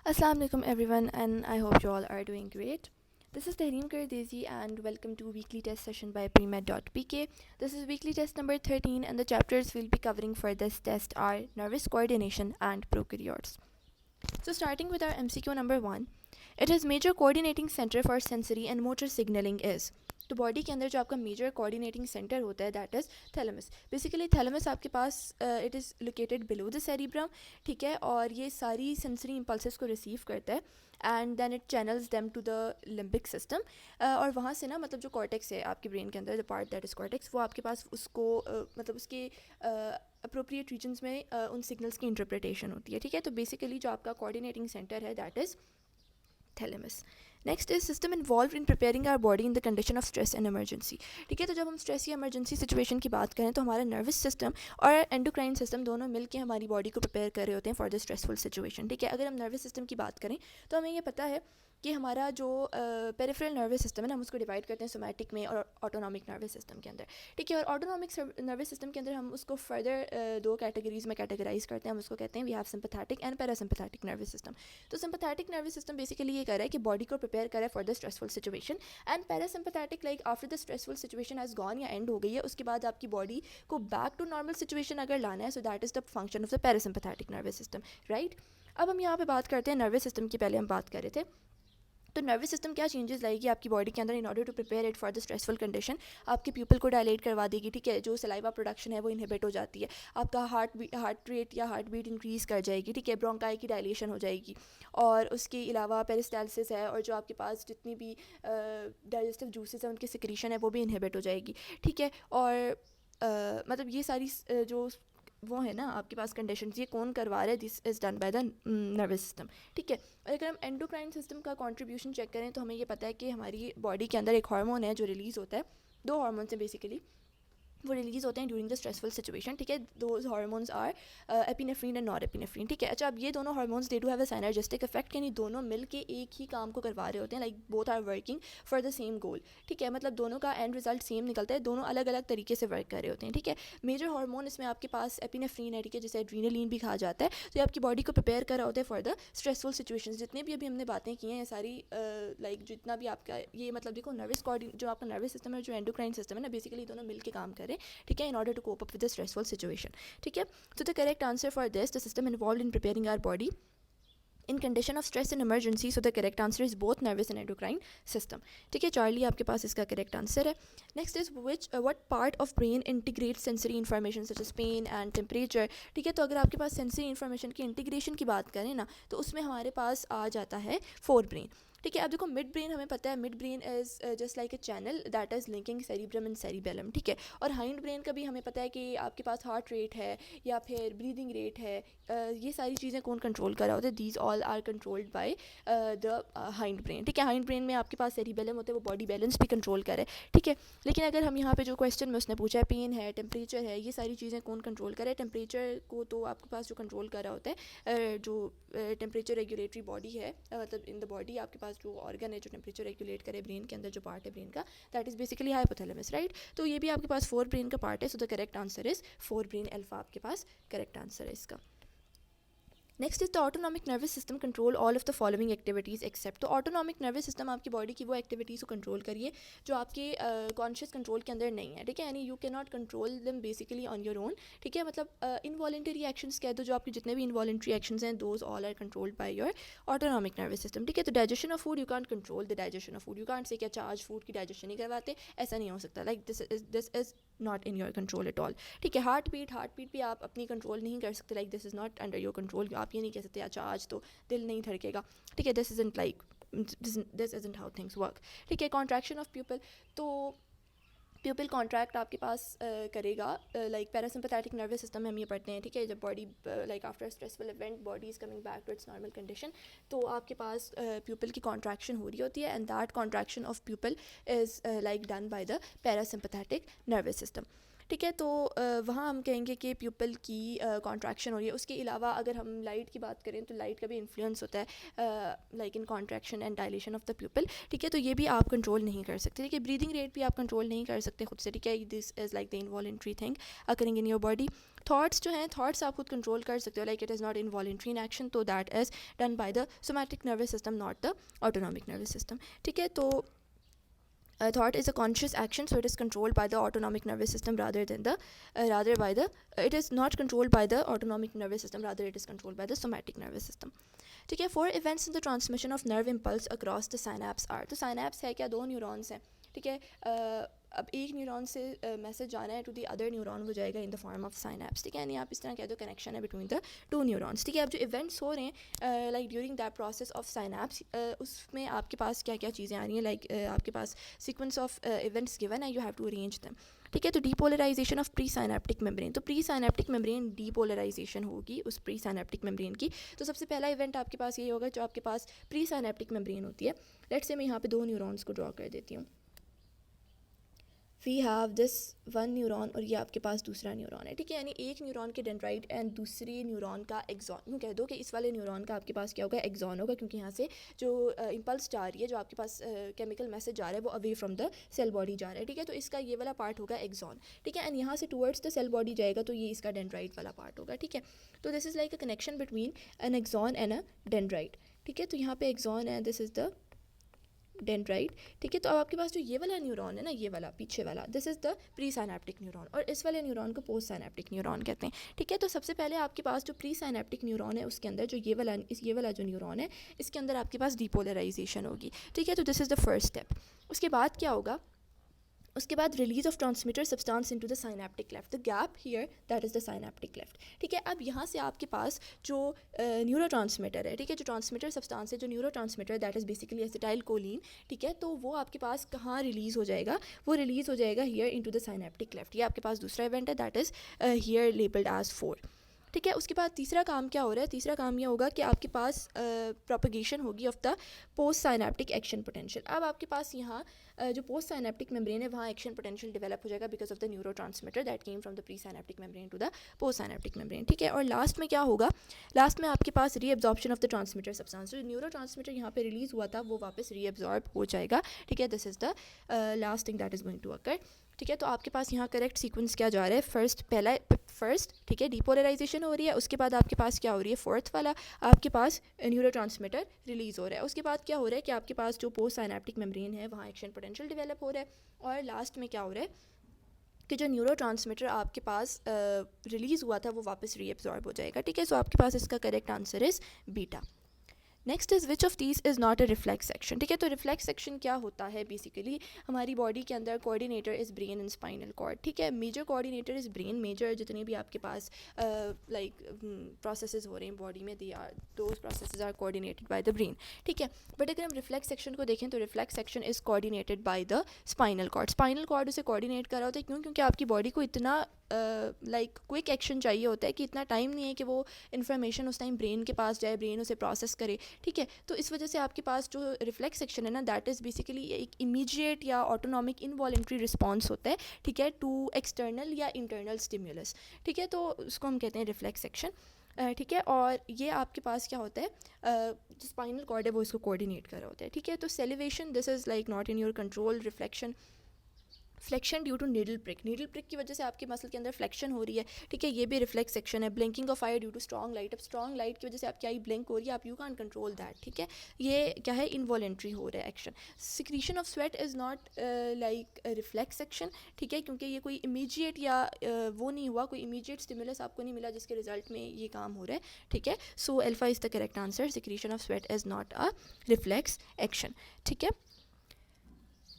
Assalamu alaikum everyone, and I hope you all are doing great. This is Tahreem Kardezi and welcome to weekly test session by premed.pk. This is weekly test number 13 and the chapters we'll be covering for this test are nervous coordination and prokaryotes. So starting with our MCQ number 1, it is major coordinating center for sensory and motor signaling is. तो body के अंदर जो आपका major coordinating centre होता है that is thalamus. Basically thalamus आपके पास it is located below the cerebrum, ठीक है, और ये सारी सेंसरी इम्पल्सेस को रिसीव करता है and then it channels them to the limbic system. और वहाँ से ना मतलब जो कॉर्टेक्स है आपके ब्रेन के अंदर, the part that is cortex, वो आपके पास उसको मतलब उसके अप्रोप्रिएट रीजन्स में उन सिग्नल्स की इंटरप्रिटेशन होती है, ठीक है. तो बेसिकली जो आपका कोऑर्डिनेटिंग सेंटर है that is thalamus. Next is system involved in preparing our body in the condition of stress and emergency, ठीक है. तो जब हम स्ट्रेस या इमरजेंसी सिचुएशन की बात करें तो हमारा नर्वस सिस्टम और एंडोक्राइन सिस्टम दोनों मिलकर हमारी बॉडी को प्रिपेयर कर रहे होते हैं फॉर द स्ट्रेसफुल सिचुएशन, ठीक है. अगर हम नर्वस सिस्टम की बात करें तो हमें ये पता है कि हमारा जो पेरिफेरल नर्वस सिस्टम है ना, हम उसको डिवाइड करते हैं सोमैटिक में और ऑटोनॉमिक नर्वस सिस्टम के अंदर, ठीक है. और ऑटोनॉमिक नर्वस सिस्टम के अंदर हम उसको फर्दर दो कैटेगरीज में कैटेगराइज करते हैं. हम उसको कहते हैं we have sympathetic and parasympathetic nervous system. तो सिंपैथेटिक नर्वस सिस्टम बेसिकली ये कर रहा है कि बॉडी को प्रिपेयर करे for the stressful situation, and parasympathetic like after the stressful situation has gone या एंड हो गई है, उसके बाद आपकी बॉडी को बैक टू नॉर्मल सिचुएशन अगर लाना है, so that is the function of the parasympathetic nervous system, right. अब हम यहाँ पे बात करते हैं नर्वस सिस्टम की. पहले हम बात कर रहे थे तो नर्वस सिस्टम क्या चेंजेस लाएगी आपकी बॉडी के अंदर in order to prepare it for the stressful condition. आपके प्यूपल को डायलेट करवा देगी, ठीक है. जो सलाइवा प्रोडक्शन है वो इनहिबिट हो जाती है. आपका हार्ट रेट या हार्ट बीट इंक्रीज़ कर जाएगी, ठीक है. ब्रोंकाई की डायलेशन हो जाएगी. और उसके अलावा पेरिस्टाल्सिस है, और जो आपके पास जितनी भी डाइजेस्टिव जूसेस हैं उनकी सिक्रीशन है वो भी इनहिबिट हो जाएगी, ठीक है. और मतलब ये सारी जो वो है ना आपके पास कंडीशंस, ये कौन करवा रहा है, this is done by the nervous system, ठीक है. और अगर हम एंडोक्राइन सिस्टम का कंट्रीब्यूशन चेक करें तो हमें ये पता है कि हमारी बॉडी के अंदर एक हार्मोन है जो रिलीज़ होता है. दो हार्मोन्स हैं बेसिकली, वो रिलीज़ होते हैं ड्यूरिंग द स्ट्रेसफुल सिचुएशन, ठीक है. Those hormones are epinephrine and norepinephrine, ठीक है. अच्छा, अब ये दोनों hormones they do have a synergistic effect, यानी दोनों मिल के एक ही काम को करवा रहे होते हैं, like both are working for the same goal, ठीक है. मतलब दोनों का एंड रिजल्ट सेम निकलता है, दोनों अलग अलग तरीके से वर्क कर रहे होते हैं, ठीक है. मेजर हार्मोन इसमें आपके पास एपिनेफ्रीन है, ठीक है, जिसे एड्रीनलिन भी कहा जाता है. तो ये आपकी बॉडी को प्रिपेयर कर रहा होता है फॉर द स्ट्रेसफुल सिचुएशन. जितने भी अभी हमने बातें की हैं ये सारी लाइक जितना भी आपका ये मतलब देखो नर्वस जो आपका नर्वस सिस्टम है, जो एंडोक्राइन सिस्टम है ना, बेसिकली दोनों मिल के काम करें, ठीक है, in order to cope up with the stressful situation, ठीक है. So the correct answer for this, the system involved in preparing our body in condition of stress and emergency, so the correct answer is both nervous and endocrine system, ठीक है. Charlie आपके पास इसका correct answer है. Next is what part of brain integrates sensory information such as pain and temperature, ठीक है. तो अगर आपके पास sensory information की इंटीग्रेशन की बात करें ना तो उसमें हमारे पास आ जाता है फोर ब्रेन, ठीक है. अब देखो मिड ब्रेन हमें पता है, mid brain is just like a channel that is linking cerebrum and cerebellum, ठीक है. और हाइंड ब्रेन का भी हमें पता है कि आपके पास हार्ट रेट है या फिर ब्रीदिंग रेट है, ये सारी चीज़ें कौन कंट्रोल कर रहा होता है, these all are controlled by the hind brain, ठीक है. हाइंड ब्रेन में आपके पास सेरिबेलम होता है, वो बॉडी बैलेंस भी कंट्रोल करे, ठीक है. लेकिन अगर हम यहाँ पे जो क्वेश्चन में उसने पूछा है पेन है, टेम्परेचर है, ये सारी चीज़ें कौन कंट्रोल करे. टेम्परेचर को तो आपके पास जो कंट्रोल कर रहा होता है जो टेम्परेचर रेगुलेटरी बॉडी है, मतलब इन द बॉडी आपके पास जो ऑर्गन है जो टेम्परेचर रेगुलेट करे ब्रेन के अंदर, जो पार्ट है ब्रेन का, that is basically hypothalamus, right. तो ये भी आपके पास फोर ब्रेन का पार्ट है, so the correct answer is forebrain alpha, आपके पास करेक्ट आंसर है इसका. Next is the autonomic nervous system control all of the following activities except. तो ऑटोनॉमिक नर्वस सिस्टम आपकी बॉडी की वो एक्टिविटीज़ को कंट्रोल करिए जो आपके कॉन्शियस कंट्रोल के अंदर नहीं है, ठीक है. यानी you can not control them basically on your own, ठीक है. मतलब इनवॉलेंटरी एक्शंस कह दो, जो आपके जितने भी इनवॉलेंटरी एक्शंस हैं those all are controlled by your autonomic nervous system, ठीक है. तो digestion of food, you can't control the digestion of food. You can't say कि अच्छा आज फूड की डाइजेशन नहीं करवाते, ऐसा नहीं हो सकता. Like this is not in your control at all, ठीक है. हार्ट बीट भी आप अपनी कंट्रोल नहीं कर सकते, like this is not under your control. आप ये नहीं कह सकते अच्छा आज तो दिल नहीं धड़केगा, ठीक है. This isn't like this isn't how things work, ठीक है. कॉन्ट्रैक्शन ऑफ प्यूपल, तो प्यूपिल कॉन्ट्रैक्ट आपके पास करेगा लाइक पैरासिम्पैथेटिक नर्वस सिस्टम में हम ये पढ़ते हैं, ठीक है. जब body like after stressful event body is coming back to its normal condition, तो आपके पास प्यूपिल की कॉन्ट्रैक्शन हो रही होती है, and that contraction of प्यूपिल is like done by the parasympathetic nervous system, ठीक है। तो वहाँ हम कहेंगे कि प्यूपल की कॉन्ट्रैक्शन हो रही है। उसके अलावा अगर हम लाइट की बात करें तो लाइट का भी इन्फ्लुएंस होता है like in contraction and dilation of the pupal. ठीक है, तो ये भी आप कंट्रोल नहीं कर सकते। ठीक है, ब्रीदिंग रेट भी आप कंट्रोल नहीं कर सकते खुद से। ठीक है, this is like the involuntary thing occurring in your body. Thoughts जो हैं, थॉट्स आप खुद कंट्रोल कर सकते हो, like it is not involuntary in action, तो that is done by the somatic nervous system, not the autonomic nervous system. ठीक है, तो thought is a conscious action, so it is controlled by the autonomic nervous system rather than the it is not controlled by the autonomic nervous system, rather it is controlled by the somatic nervous system. ठीक है, 4 events in the transmission of nerve impulse across the synapse are, तो synapse है क्या, 2 neurons हैं। ठीक है, अब एक न्यूरॉन से मैसेज जाना है टू दी अदर न्यूरॉन, वो जाएगा in the form of synapse. ठीक है, यानी आप इस तरह कह दो कनेक्शन है बिटवीन द 2 न्यूरॉन्स। ठीक है, अब जो इवेंट्स हो रहे हैं like during that process of synapse, उसमें आपके पास क्या क्या चीज़ें आ रही हैं, लाइक आपके पास सीक्वेंस ऑफ इवेंट्स गिवन है, you have to arrange them. ठीक है, तो depolarization of presynaptic membrane, तो प्री साइनेप्टिक मेम्ब्रेन डीपोलराइजेशन होगी उस प्री साइनेप्टिक मेम्ब्रेन की। तो सबसे पहला इवेंट आपके पास ये होगा, जो आपके पास प्री साइनेप्टिक मेम्ब्रेन होती है। लेट्स से मैं यहाँ पे 2 न्यूरॉन्स को ड्रॉ कर देती हूँ। वी हैव दिस 1 न्यूरॉन और ये आपके पास दूसरा न्यूरॉन है। ठीक है, यानी एक न्यूरॉन के डेंड्राइट एंड दूसरी न्यूरॉन का एक्सॉन, यूँ कह दो कि इस वाले न्यूरॉन का आपके पास क्या होगा, एक्सॉन होगा, क्योंकि यहाँ से जो इम्पल्स जा रही है, जो आपके पास केमिकल मैसेज जा रहा है, वो away from the cell body जा रहा है। ठीक है, तो इसका ये वाला पार्ट होगा एक्सॉन। ठीक है, एंड यहाँ से टुवर्ड्स द सेल बॉडी जाएगा, तो ये इसका डेंड्राइट वाला पार्ट होगा। ठीक है, तो this is like a connection between an axon and a dendrite. ठीक है, तो यहाँ पे एक्सॉन है, दिस इज़ द डेंड्राइट। ठीक है, तो अब आपके पास जो ये वाला न्यूरॉन है ना, ये वाला पीछे वाला, this is the pre synaptic neuron, और इस वाले न्यूरॉन को पोस्ट साइनेप्टिक न्यूरॉन कहते हैं। ठीक है, तो सबसे पहले आपके पास जो प्री साइनेप्टिक न्यूरॉन है, उसके अंदर जो ये वाला जो न्यूरॉन है, इसके अंदर आपके पास डीपोलराइजेशन होगी। ठीक है, तो this is the first step. उसके बाद क्या होगा, उसके बाद release of transmitter substance into the synaptic cleft, the gap here that is the synaptic cleft. ठीक है, अब यहाँ से आपके पास जो न्यूरो ट्रांसमीटर है, ठीक है, जो ट्रांसमीटर सब्सटेंस है, जो neurotransmitter that is basically acetyl choline. ठीक है, तो वो आपके पास कहाँ रिलीज़ हो जाएगा, वो रिलीज़ हो जाएगा here into the synaptic cleft. ये आपके पास दूसरा इवेंट है, that is here labelled as 4। ठीक है, उसके बाद तीसरा काम क्या हो रहा है, तीसरा काम ये होगा कि आपके पास प्रोपगेशन होगी of the post synaptic action potential. अब आपके पास यहाँ जो पोस्ट साइनेप्टिक मेम्ब्रेन है, वहाँ एक्शन पोटेंशियल डेवलप हो जाएगा because of the neurotransmitter that came from the presynaptic membrane to the postsynaptic membrane. ठीक है, और लास्ट में क्या होगा, लास्ट में आपके पास reabsorption of the transmitter substance, जो न्यूरो ट्रांसमीटर यहाँ पे रिलीज़ हुआ था, वो वापस रीअब्जॉर्ब हो जाएगा। ठीक है, this is the last thing that is going to occur. ठीक है, तो आपके पास यहाँ करेक्ट सीक्वेंस क्या जा रहा है, फर्स्ट ठीक है डीपोलराइजेशन हो रही है, उसके बाद आपके पास क्या हो रही है, फोर्थ वाला आपके पास न्यूरो ट्रांसमीटर रिलीज़ हो रहा है। उसके बाद क्या हो रहा है कि आपके पास जो पोस्ट साइनेप्टिक मेम्ब्रेन है, वहाँ एक्शन पोटेंशियल डेवलप हो रहा है, और लास्ट में क्या हो रहा है कि जो न्यूरो ट्रांसमीटर आपके पास रिलीज़ हुआ था, वो वापस रीअब्जॉर्ब हो जाएगा। ठीक है, सो आपके पास इसका correct answer is beta. Next is which of these is not a reflex section. ठीक है, तो रिफ्लेक्स सेक्शन क्या होता है, बेसिकली हमारी बॉडी के अंदर coordinator is brain and spinal cord. ठीक है, major coordinator is brain, major जितने भी आपके पास लाइक प्रोसेसेस हो रहे हैं बॉडी में, those processes are coordinated by the brain. ठीक है, बट अगर हम रिफ्लेक्स सेक्शन को देखें तो reflex section is coordinated by the spinal cord. Spinal cord उसे कोऑर्डिनेट कर रहा होता है, क्यों, क्योंकि आपकी बॉडी को इतना लाइक क्विक एक्शन चाहिए होता है कि इतना टाइम नहीं है कि वो इन्फॉर्मेशन उस टाइम ब्रेन के पास जाए, ब्रेन उसे प्रोसेस करे। ठीक है, तो इस वजह से आपके पास जो रिफ्लेक्स सेक्शन है ना, दैट इज़ बेसिकली एक इमीडिएट या ऑटोनॉमिक इनवॉलंटरी रिस्पॉन्स होता है। ठीक है, टू एक्सटर्नल या इंटरनल स्टिमुलस। ठीक है, तो उसको हम कहते हैं रिफ्लेक्स सेक्शन। ठीक है, और ये आपके पास क्या होता है, जो स्पाइनल कॉर्ड है वो इसको कोऑर्डिनेट कर रहा होता है। ठीक है, तो salivation this is like not in your control. Flexion due to needle prick की वजह से आपके मसल के अंदर फ्लेक्शन हो रही है। ठीक है, ये भी रिफ्लेक्स सेक्शन है। Blinking of eye due to strong light, अब स्ट्रॉन्ग लाइट की वजह से आपकी आई ब्लिंक हो रही है, आप यू कैन कंट्रोल दैट। ठीक है, ये क्या है, इनवॉलेंट्री हो रहा है action. Secretion of sweat is not like reflex section. ठीक है, क्योंकि ये कोई इमीडिएट या वो नहीं हुआ, कोई इमीडिएट स्टिमुलस आपको नहीं मिला जिसके रिजल्ट में ये काम हो रहा है। ठीक है, so alpha is the correct answer, secretion of sweat is not a reflex action. ठीक है,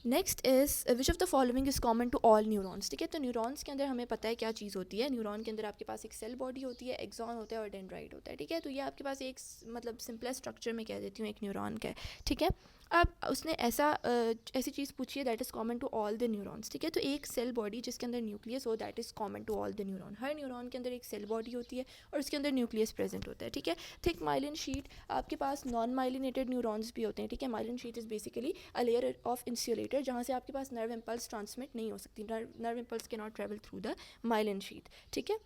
next is which of the following is common to all neurons. ठीक है, तो न्यूरॉन्स के अंदर हमें पता है क्या चीज़ होती है, न्यूरॉन के अंदर आपके पास एक सेल बॉडी होती है, एक्सॉन होता है और डेंड्राइट होता है। ठीक है, तो ये आपके पास एक मतलब सिंपलेस्ट स्ट्रक्चर में कह देती हूँ एक न्यूरॉन का है। ठीक है, अब उसने ऐसी चीज़ पूछी है that is common to all the neurons, ठीक है। तो एक सेल बॉडी जिसके अंदर न्यूक्लियस हो that is common to all the neuron, हर न्यूरॉन के अंदर एक सेल बॉडी होती है और उसके अंदर न्यूक्लियस प्रेजेंट होता है, ठीक है। थिक माइलिन शीट, आपके पास नॉन माइलिनेटेड न्यूरॉन्स भी होते हैं, ठीक है। Myelin sheath is basically a layer of insulator जहाँ से आपके पास नर्व इम्पल्स ट्रांसमिट नहीं हो सकती, नर्व इम्पल्स के not travel through the myelin sheath, ठीक है।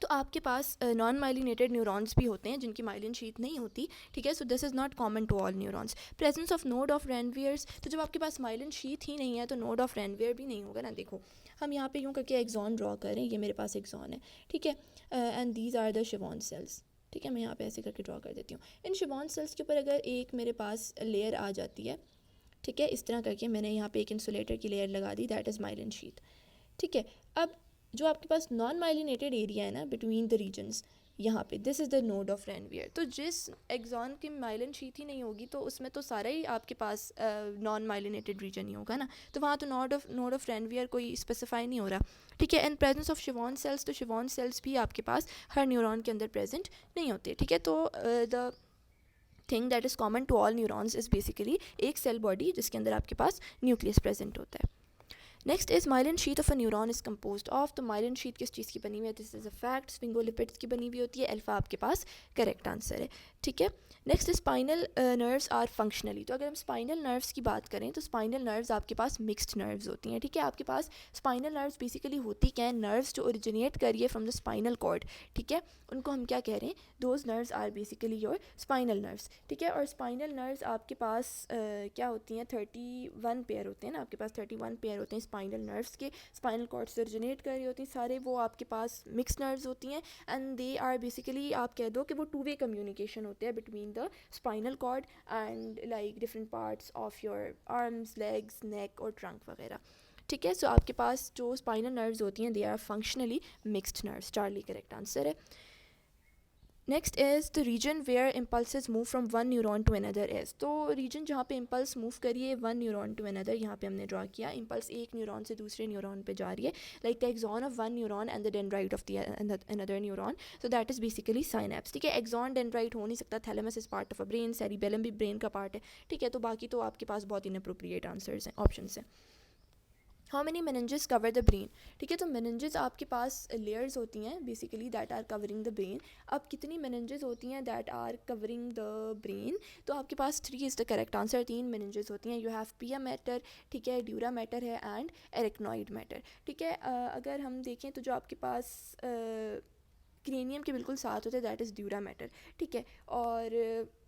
तो आपके पास नॉन माइलिनेटेड न्यूरॉन्स भी होते हैं जिनकी माइलिन शीट नहीं होती, ठीक है। So this is not common to all neurons. Presence of node of Ranvier, तो जब आपके पास माइलिन शीट ही नहीं है तो नोड ऑफ रेनवियर भी नहीं होगा ना। देखो हम यहाँ पे यूँ करके एक्सॉन ड्रॉ करें, ये मेरे पास एक्सॉन है, ठीक है, and these are the Schwann cells, ठीक है। मैं यहाँ पे ऐसे करके ड्रॉ कर देती हूँ। इन शिवॉन सेल्स के ऊपर अगर एक मेरे पास लेयर आ जाती है, ठीक है, इस तरह करके मैंने यहाँ पे एक इंसुलेटर की लेयर लगा दी, दैट इज़ माइलिन शीट, ठीक है। अब जो आपके पास नॉन माइलिनेटेड एरिया है ना बिटवीन द रीजन्स, यहाँ पे this is the node of Ranvier. तो जिस एक्सॉन की माइलिन शीट ही नहीं होगी तो उसमें तो सारा ही आपके पास नॉन माइलिनेटेड रीजन ही होगा ना, तो वहाँ तो नोड ऑफ रेनवियर कोई स्पेसिफाई नहीं हो रहा, ठीक है। इन प्रेजेंस ऑफ शिवॉन सेल्स, तो शिवॉन सेल्स भी आपके पास हर न्यूरॉन के अंदर प्रेजेंट नहीं होते, ठीक है। तो the thing that is common to all neurons is basically एक सेल बॉडी जिसके अंदर आपके पास न्यूक्लियस प्रेजेंट होता है। Next is myelin sheath of a neuron is composed of, तो माइलिन शीट किस चीज़ की बनी हुई है, this is a fact, sphingolipids की बनी हुई होती है, अल्फा आपके पास करेक्ट आंसर है, ठीक है। Next spinal nerves are functionally, तो अगर हम स्पाइनल नर्व्स की बात करें तो स्पाइनल नर्व्स आपके पास मिक्स्ड नर्व्स होती हैं, ठीक है। आपके पास स्पाइनल नर्व्स बेसिकली होती क्या है, नर्व्स जो ओरिजिनेट करिए फ्रॉम द स्पाइनल कॉर्ड, ठीक है, उनको हम क्या कह रहे हैं, those nerves are basically your spinal nerves, ठीक है। और स्पाइनल नर्व्स आपके पास क्या होती हैं, 31 पेयर होते हैं ना, आपके पास 31 पेयर होते हैं स्पाइनल नर्व्स के, स्पाइनल कॉर्ड से ओरिजिनेट कर रही होती हैं सारे, वो आपके पास मिक्स नर्व्स होती हैं एंड दे आर बेसिकली, आप कह दो कि वो टू वे कम्युनिकेशन होते हैं between the spinal cord and like different parts of your arms, legs, neck और ट्रंक वगैरह, ठीक है। सो आपके पास जो स्पाइनल नर्व्स होती हैं they are functionally mixed nerves, Charlie correct answer है। Next is the region where impulses move from one neuron to another is, तो रीजन जहाँ पे इम्पल्स मूव करिए वन न्यूरॉन टू अनदर, यहाँ पे हमने ड्रॉ किया, इम्पल्स एक न्यूरॉन से दूसरे न्यूरॉन पे जा रही है, like the axon of one neuron and the dendrite of the another neuron, so that is basically synapse, ठीक है। एक्सॉन डेंड्राइट हो नहीं सकता, thalamus is part of a brain, cerebellum भी ब्रेन का पार्ट है, ठीक है। तो बाकी तो आपके पास बहुत इनअप्रोप्रिएट आंसर्स हैं, ऑप्शंस हैं। How many meninges cover the brain, ठीक है। तो मेनिंजेस आपके पास लेयर्स होती हैं basically that are covering the brain. अब कितनी मेनिंजेस होती हैं that are covering the brain, तो आपके पास 3 is the correct answer, 3 meninges होती हैं। यू हैव पिया मैटर, ठीक है, ड्यूरा मैटर है एंड एरिकनॉइड मैटर, ठीक है। अगर हम देखें तो जो आपके पास क्रेनियम के बिल्कुल साथ होते हैं दैट इज़ ड्यूरा मैटर, ठीक है। और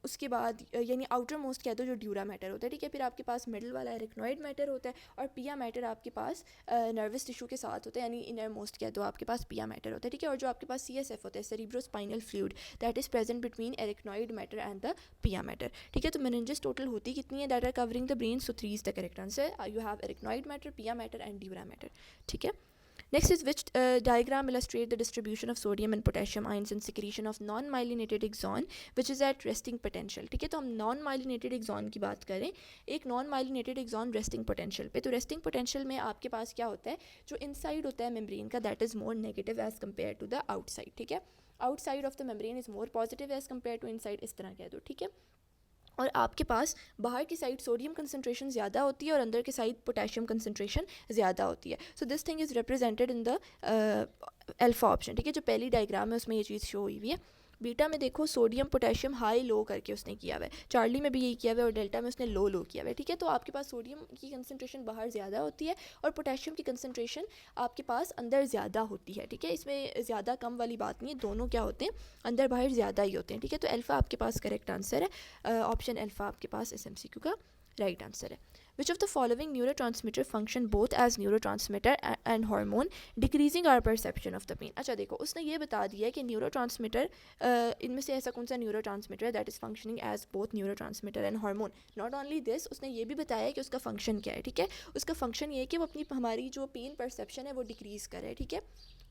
उसके बाद यानी आउटर मोस्ट कह दो जो ड्यूरा मैटर होता है, ठीक है। फिर आपके पास मिडल वाला एरिकनॉइड मैटर होता है और पिया मैटर आपके पास नर्वस टिश्यू के साथ होता है, यानी इनर मोस्ट कह दो आपके पास पिया मैटर होता है, ठीक है। और जो आपके पास CSF होता है, cerebrospinal fluid, that is present between arachnoid matter and the pia matter, ठीक है। तो मेनिंजेस टोटल होती कितनी है that are covering the brain, so 3 is the correct answer, you have arachnoid matter, pia matter and dura matter, ठीक है। Next is which diagram illustrate the distribution of sodium and potassium ions and secretion of non-myelinated axon which is at resting potential, ठीक है। तो हम non-myelinated axon की बात करें, एक non-myelinated axon resting potential पे, तो resting potential में आपके पास क्या होता है, जो inside होता है membrane का that is more negative as compared to the outside, ठीक है। outside of the membrane is more positive as compared to inside, इस तरह कह दो, ठीक है। और आपके पास बाहर की साइड सोडियम कंसनट्रेशन ज़्यादा होती है और अंदर की साइड पोटेशियम कंसनट्रेशन ज़्यादा होती है, so this thing is represented in the alpha option, ठीक है। जो पहली डायग्राम है उसमें ये चीज़ शो हुई है। बीटा में देखो सोडियम पोटेशियम हाई लो करके उसने किया हुआ है, चार्ली में भी यही किया हुआ है और डेल्टा में उसने लो लो किया हुआ है, ठीक है। तो आपके पास सोडियम की कंसनट्रेशन बाहर ज़्यादा होती है और पोटेशियम की कंसनट्रेशन आपके पास अंदर ज़्यादा होती है, ठीक है। इसमें ज़्यादा कम वाली बात नहीं है, दोनों क्या होते हैं, अंदर बाहर ज़्यादा ही होते हैं, ठीक है। तो अल्फ़ा आपके पास करेक्ट आंसर है, ऑप्शन अल्फ़ा आपके पास SMCQ का राइट आंसर है। Which of the following neurotransmitter function both as neurotransmitter and hormone decreasing our perception of the pain? अच्छा देखो उसने ये बता दिया है कि न्यूरोट्रांसमीटर इनमें से ऐसा कौन सा न्यूरोट्रांसमीटर है that is functioning as both neurotransmitter and hormone. Not only this, उसने ये भी बताया कि उसका फंक्शन क्या है, ठीक है। उसका फंक्शन ये है कि वो अपनी हमारी जो पेन परसेप्शन है वो डिक्रीज़ करे, ठीक है।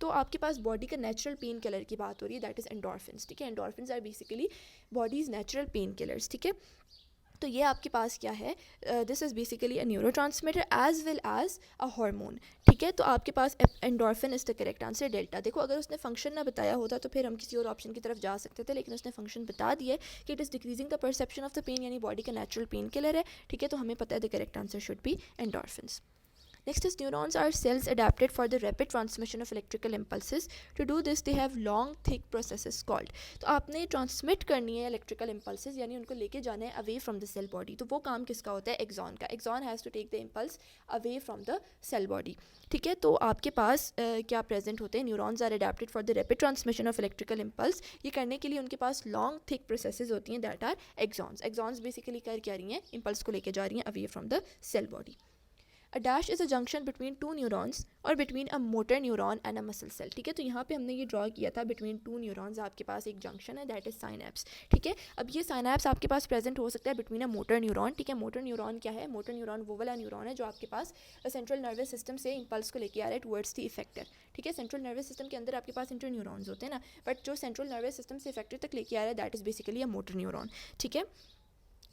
तो आपके पास बॉडी का नेचुरल पेन किलर की बात हो रही है दैट इज़ एंडोर्फिन्स, ठीक है। Endorphins are basically body's natural painkillers, ठीक है। तो ये आपके पास क्या है, this is basically a neurotransmitter as well as a hormone, ठीक है। तो आपके पास endorphin is the correct answer, delta. देखो अगर उसने फंक्शन ना बताया होता तो फिर हम किसी और ऑप्शन की तरफ जा सकते थे, लेकिन उसने फंक्शन बता दिया कि it is decreasing the perception of the pain, यानी बॉडी का नेचुरल पेन किलर है, ठीक है। तो हमें पता है the correct answer should be endorphins. Next is neurons are cells adapted for the rapid transmission of electrical impulses. To do this, they have long, thick processes called. तो आपने transmit करनी है इलेक्ट्रिकल इम्पल्सेस, यानी उनको लेके जाना है away from the cell body. तो वो काम किसका होता है, एक्सॉन का। Axon has to take the impulse away from the cell body, ठीक है। तो आपके पास क्या प्रेजेंट होते हैं, neurons are adapted for the rapid transmission of electrical impulse. ये करने के लिए उनके पास लॉन्ग थिक प्रोसेसेस होती हैं, that are axons. Axons basically कर क्या रही हैं, इम्पल्स को लेके जा रही हैं away from the cell body. A dash is a junction between two neurons और between a motor neuron and a muscle cell, ठीक है। तो यहाँ पे हमने ये ड्रॉ किया था between two neurons, आपके पास एक जंक्शन है, दैट इज साइनेप्स, ठीक है। अब ये साइनेप्स आपके पास प्रेजेंट हो सकता है between a motor neuron, ठीक है। मोटर न्यूरॉन क्या है, मोटर न्यूरॉन वो वाला न्यूरॉन है जो आपके पास सेंट्रल नर्वस सिस्टम से इम्पल्स को लेके आ रहा है टुवर्ड्स द इफेक्टर, ठीक है। सेंट्रल नर्वस सिस्टम के अंदर आपके पास इंटर न्यूरॉन्स होते हैं ना, बट जो सेंट्रल नर्वस सिस्टम से इफेक्टर तक लेके आ रहा है that is basically a motor neuron, ठीक है।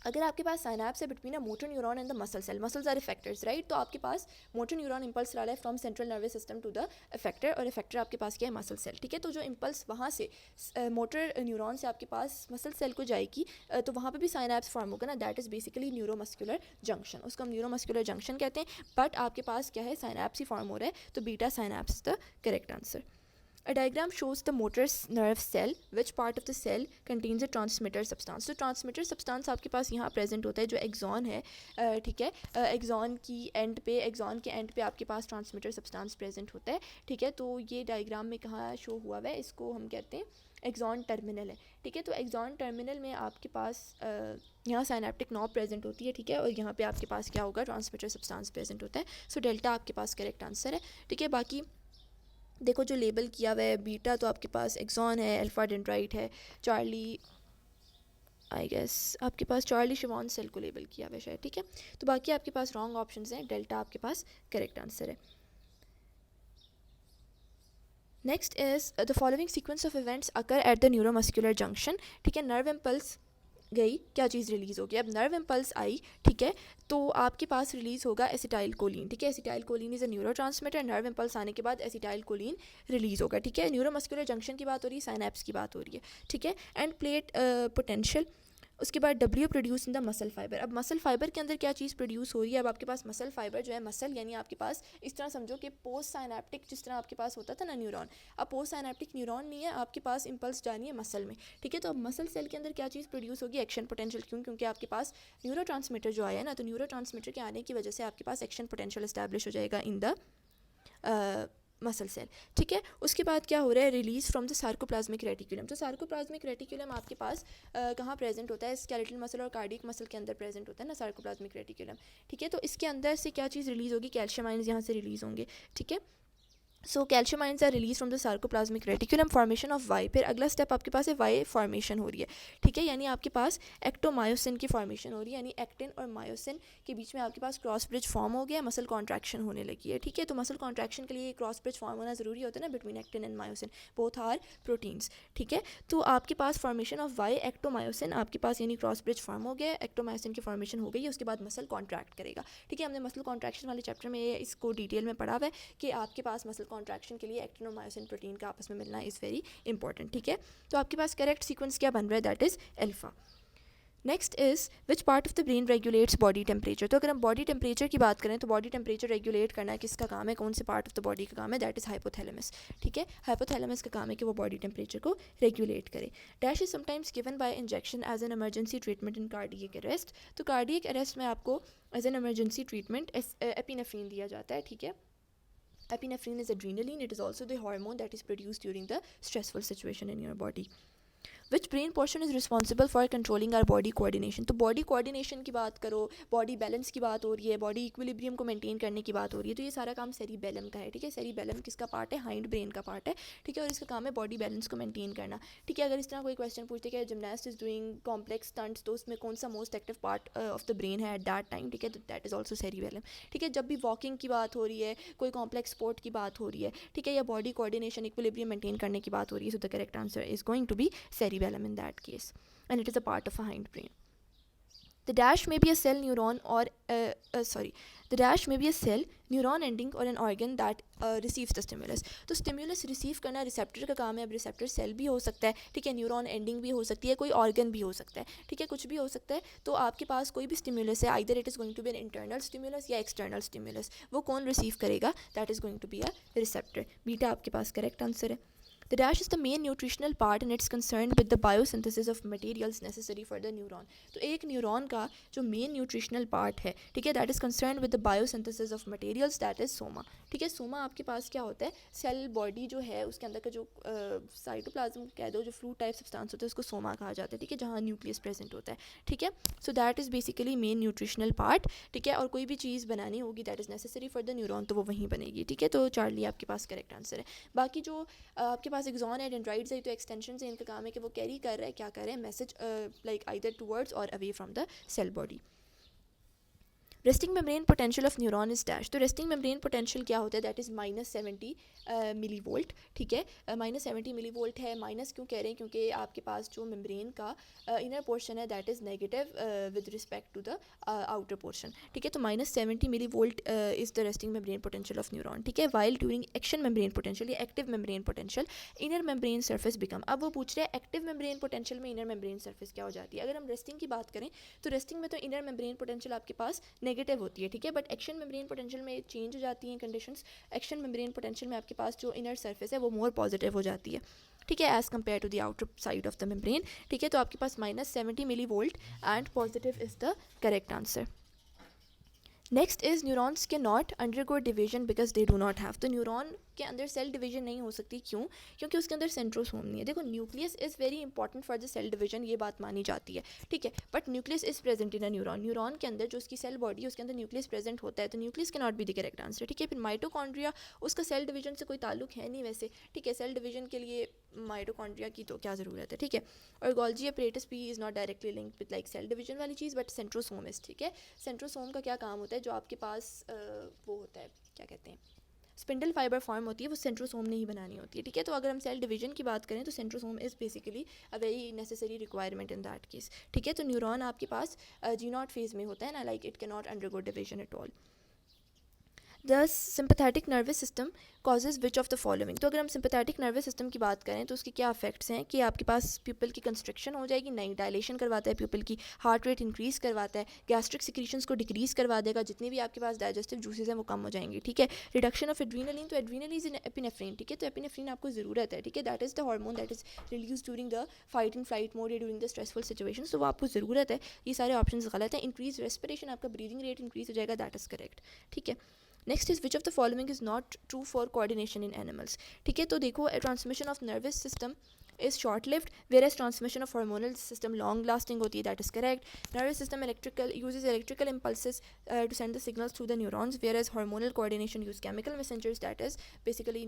अगर आपके पास साइनेप्स है between a motor neuron and the muscle cell, muscles are effectors, right. तो आपके पास मोटर न्यूरॉन इम्पल्स ला रहा है from central nervous system to the effector, और इफेक्टर आपके पास क्या है, मसल सेल, ठीक है। तो जो इम्पल्स वहाँ से मोटर न्यूरॉन से आपके पास मसल सेल को जाएगी, तो वहाँ पे भी साइनेप्स फॉर्म होगा ना, that is basically neuromuscular junction, उसको हम न्यूरोमस्कुलर जंक्शन कहते हैं। बट आपके पास क्या है, साइनेप्स ही फॉर्म हो रहा है, तो beta synapse the correct answer. A diagram shows the motor nerve cell, which part of the cell contains a transmitter substance. तो transmitter substance आपके पास यहाँ प्रेजेंट होता है, जो एक्सॉन है, ठीक है। एक्सॉन की एंड पे, एक्सॉन के एंड पे आपके पास ट्रांसमिटर सब्सटेंस प्रेजेंट होता है, ठीक है। तो ये डायग्राम में कहाँ शो हुआ हुआ है, इसको हम कहते हैं एक्सॉन टर्मिनल है, ठीक है। तो एक्सॉन टर्मिनल में आपके पास यहाँ साइनेप्टिक नॉब प्रेजेंट होती है, ठीक है। और यहाँ पे आपके पास क्या होगा, ट्रांसमिटर सब्सटेंस प्रेजेंट होता है। सो डेल्टा आपके पास करेक्ट आंसर है, ठीक है। बाकी देखो जो लेबल किया हुआ है, बीटा तो आपके पास एक्सॉन है, अल्फा डेंड्राइट है, चार्ली आई गेस आपके पास चार्ली शिवॉन सेल को लेबल किया हुआ है शायद, ठीक है। तो बाकी आपके पास रॉन्ग ऑप्शंस हैं, डेल्टा आपके पास करेक्ट आंसर है। Next is the following sequence of events occur at the neuromuscular junction, ठीक है। नर्व इम्पल्स गई, क्या चीज़ रिलीज़ होगी, अब नर्व इम्पल्स आई, ठीक है। तो आपके पास रिलीज़ होगा एसिटाइल कोलिन, ठीक है। Acetyl choline is a neuro transmitter, nerve impulse आने के बाद एसिटाइल कोलिन रिलीज़ होगा, ठीक है। न्यूरोमस्कुलर जंक्शन की बात हो रही है, साइनेप्स की बात हो रही है, ठीक है। एंड प्लेट पोटेंशियल, उसके बाद W produce in the muscle fibre. अब मसल फाइबर के अंदर क्या चीज़ प्रोड्यूस हो रही है, अब आपके पास मसल फाइबर जो है, मसल यानी आपके पास इस तरह समझो कि पोस्ट साइनेप्टिक जिस तरह आपके पास होता था ना न्यूरॉन, अब पोस्ट साइनेप्टिक न्यूरॉन नहीं है, आपके पास इम्पल्स जानी है मसल में, ठीक है। तो अब मसल सेल के अंदर क्या चीज़ प्रोड्यूस होगी, एक्शन पोटेंशियल, क्यों, क्योंकि आपके पास न्यूरो ट्रांसमीटर जो आया है ना, तो न्यूरो ट्रांसमीटर के आने की वजह से आपके पास एक्शन पोटेंशियल इस्टेब्लिश हो जाएगा इन द मसल सेल, ठीक है। उसके बाद क्या हो रहा है, release from the sarcoplasmic reticulum. तो सार्कोप्लाज्मिक रेटिकुलम आपके पास कहाँ प्रेजेंट होता है, स्केलेटल मसल और कार्डियक मसल के अंदर प्रेजेंट होता है ना सार्कोप्लाज्मिक रेटिकुलम, ठीक है। तो इसके अंदर से क्या चीज़ रिलीज़ होगी, कैल्शियम आयंस यहाँ से रिलीज़ होंगे, ठीक है। So calcium ions are release from the sarcoplasmic reticulum, formation of Y. फिर अगला स्टेप आपके पास है वाई फॉर्मेशन हो रही है, ठीक है। यानी आपके पास एक्टोमायोसिन की फॉर्मेशन हो रही है, यानी एक्टिन और मायोसिन के बीच में आपके पास क्रॉस ब्रिज फॉर्म हो गया, मसल कॉन्ट्रैक्शन होने लगी है, ठीक है। तो मसल कॉन्ट्रैक्शन के लिए क्रॉस ब्रिज फॉर्म होना ज़रूरी होता है ना between actin and myosin, both are proteins, ठीक है। तो आपके पास फॉर्मेशन ऑफ वाई एक्टोमायोसिन आपके पास यानी क्रॉस ब्रिज फॉर्म हो गया, एक्टोमायोसिन की फॉर्मेशन हो गई है, उसके बाद मसल कॉन्ट्रैक्ट करेगा, ठीक है। हमने मसल कॉन्ट्रैक्शन वाले चैप्टर में इसको डिटेल में पढ़ा हुआ है कि आपके पास मसल कॉन्ट्रैक्शन के लिए एक्टिन और मायोसिन प्रोटीन का आपस में मिलना इज़ वेरी इंपॉर्टेंट, ठीक है। तो आपके पास करेक्ट सीक्वेंस क्या बन रहा है, that is alpha. Next is which part of the brain regulates body temperature. तो अगर हम बॉडी टेम्परेचर की बात करें तो बॉडी टेम्परेचर रेगुलेट करना किसका काम है, कौन से पार्ट ऑफ द बॉडी का काम है, दैट इज़ हाइपोथैलेमस, ठीक है। हाइपोथैलेमस का काम है कि वो बॉडी टेम्परेचर को रेगुलेट करे। Dash is sometimes given by injection as an emergency treatment in cardiac arrest. तो कार्डियक अरेस्ट में आपको as an emergency treatment epinephrine दिया जाता है, ठीक है। Epinephrine is adrenaline. It is also the hormone that is produced during the stressful situation in your body. Which brain portion is responsible for controlling our body coordination. तो body coordination की बात करो, body balance की बात हो रही है, body equilibrium को मेंटेन करने की बात हो रही है, तो ये सारा काम सेरिबेलम का है, ठीक है। सेरिबेलम किसका पार्ट है, हाइंड ब्रेन का पार्ट है, ठीक है। और इसका काम है बॉडी बैलेंस को मेंटेन करना, ठीक है। अगर इस तरह कोई क्वेश्चन पूछते कि gymnast is doing complex stunts, तो उसमें कौन सा most active part of the brain है एट दैट टाइम, ठीक है, तो दैट इज़ ऑल्सो सेरिबेलम, ठीक है। जब भी वॉकिंग की बात हो रही है, कोई कॉम्प्लेक्स स्पोर्ट की बात हो रही है, ठीक है, या बॉडी कोऑर्डिनेशन इक्विलिब्रियम मेंटेन करने की बात हो रही है, so the correct answer is going to be cerebellum in that case, and it is a part of a hindbrain. The dash may be a cell neuron or the dash may be a cell neuron ending or an organ that receives the stimulus. तो stimulus receive करना receptor का काम है. अब receptor cell भी हो सकता है, ठीक है, neuron ending भी हो सकती है, कोई organ भी हो सकता है, ठीक है, कुछ भी हो सकता है. तो आपके पास कोई भी stimulus है, either it is going to be an internal stimulus या external stimulus, वो कौन receive करेगा? That is going to be a receptor. Beta आपके पास correct answer है. The dash is the main nutritional part and it's concerned with the biosynthesis of materials necessary for the neuron. तो एक neuron का जो main nutritional part है, ठीक है, that is concern with the biosynthesis of materials, that is Soma. ठीक है, सोमा आपके पास क्या होता है? सेल बॉडी जो है उसके अंदर का जो साइटोप्लाज्म कह दो, जो फ्लूइड टाइप सब्सटेंस होता है, उसको सोमा कहा जाता है. ठीक है, जहाँ न्यूक्लियस प्रेजेंट होता है. ठीक है, so that is basically main nutritional part. ठीक है, और कोई भी चीज़ बनानी होगी that is necessary for the neuron, तो वो वहीं बनेगी. ठीक है, तो चार्ली आपके पास करेक्ट आंसर है. बाकी जो आपके पास एक्सॉन है, डेंड्राइट्स है, तो एक्सटेंशन से इनका काम है कि वो कैरी कर रहा है, क्या कर रहे हैं, मैसेज लाइक आइदर टूवर्ड्स और away from the cell body. Resting membrane potential of neuron is dash. तो रेस्टिंग मेम्ब्रेन पोटेंशियल क्या होता है? That is -70 milli volt. ठीक है, -70 मिली वोल्ट है. माइनस क्यों कह रहे हैं? क्योंकि आपके पास जो मेम्ब्रेन का इनर पोर्शन है that is negative with respect to the outer portion. ठीक है, तो -70 मिली volt is the resting membrane potential of neuron. ठीक है, while during action membrane potential या active membrane potential inner membrane surface become. अब वो पूछ रहे हैं एक्टिव मेम्ब्रेन पोटेंशियल में इनर मेम्ब्रेन सर्फेस क्या हो जाती है. अगर हम रेस्टिंग की बात करें तो रेस्टिंग में तो इनर मेम्ब्रेन पोटेंशियल आपके पास नेगेटिव होती है. ठीक है, बट एक्शन मेम्ब्रेन पोटेंशियल में चेंज हो जाती हैं कंडीशंस. एक्शन मेम्ब्रेन पोटेंशियल में आपके पास जो इनर सरफेस है वो मोर पॉजिटिव हो जाती है. ठीक है, as compare to the outer side of the membrane. ठीक है, तो आपके पास -70 मिली volt and positive is the correct answer. Next is neurons के not undergo division because they do not have. तो न्यूरॉन के अंदर सेल डिवीजन नहीं हो सकती. क्यों? क्योंकि उसके अंदर सेंट्रोसोम नहीं है. देखो, nucleus is very important for the cell division, ये बात मानी जाती है. ठीक है, but nucleus is present in a neuron. Neuron के अंदर जो उसकी सेल बॉडी है उसके अंदर न्यूक्लियस प्रेजेंट होता है, तो न्यूक्लियस के not be the correct answer. ठीक है, फिर माइटोकॉन्ड्रिया, उसका सेल डिवीजन से कोई ताल्लुक है नहीं वैसे. ठीक है, सेल डिवीजन के लिए माइटोकॉन्ड्रिया की तो क्या ज़रूरत है. ठीक है, और गोल्जी अपरेटस भी is not directly linked with like cell division वाली चीज़, बट सेंट्रोसोम इज़. ठीक है, सेंट्रोसोम का क्या काम होता है? जो आपके पास वो होता है, क्या कहते हैं, स्पिंडल फाइबर फॉर्म होती है, वो सेंट्रोसोम ने ही बनानी होती है. ठीक है, तो अगर हम सेल डिवीजन की बात करें तो centrosome is basically a very necessary requirement in that case. ठीक है, तो न्यूरॉन आपके पास जी नॉट फेज में होता है ना, like it can not undergo division at all. The sympathetic nervous system causes which of the following. तो अगर हम सिंपैथेटिक नर्वस सिस्टम की बात करें तो उसके क्या इफेक्ट्स हैं कि आपके पास प्यूपल की कंस्ट्रक्शन हो जाएगी, नई डायलेशन करवाता है प्यूपल की, हार्ट रेट इंक्रीज़ करवाता है, गैस्ट्रिक सिक्रीशंस को डिक्रीज़ करवा देगा, जितने भी आपके पास डाइजेस्टिव जूसेज हैं वो कम हो जाएंगे. ठीक है, रिडक्शन ऑफ एड्रीनलिन. तो एड्रीनलिन इज एपिनेफ्रिन. ठीक है, तो एपिनेफ्रिन आपको ज़रूरत है. ठीक है, that is the hormone that is release during the fight and flight mode या ड्यूरिंग द स्ट्रेसफुल सिचुएशन, तो वो आपको ज़रूरत है. ये सारे ऑप्शन गलत हैं. इंक्रीज रेस्पिरेशन, आपका ब्रीदिंग रेट इंक्रीज हो जाएगा, दैट इज़ करेक्ट. ठीक है, next is which of the following is not true for coordination in animals. ठीक है, तो देखो, transmission of nervous system is short lived whereas transmission of hormonal system long lasting होती है, that is correct. Nervous system uses electrical impulses to send the signals through the neurons, whereas hormonal coordination use chemical messengers, that is basically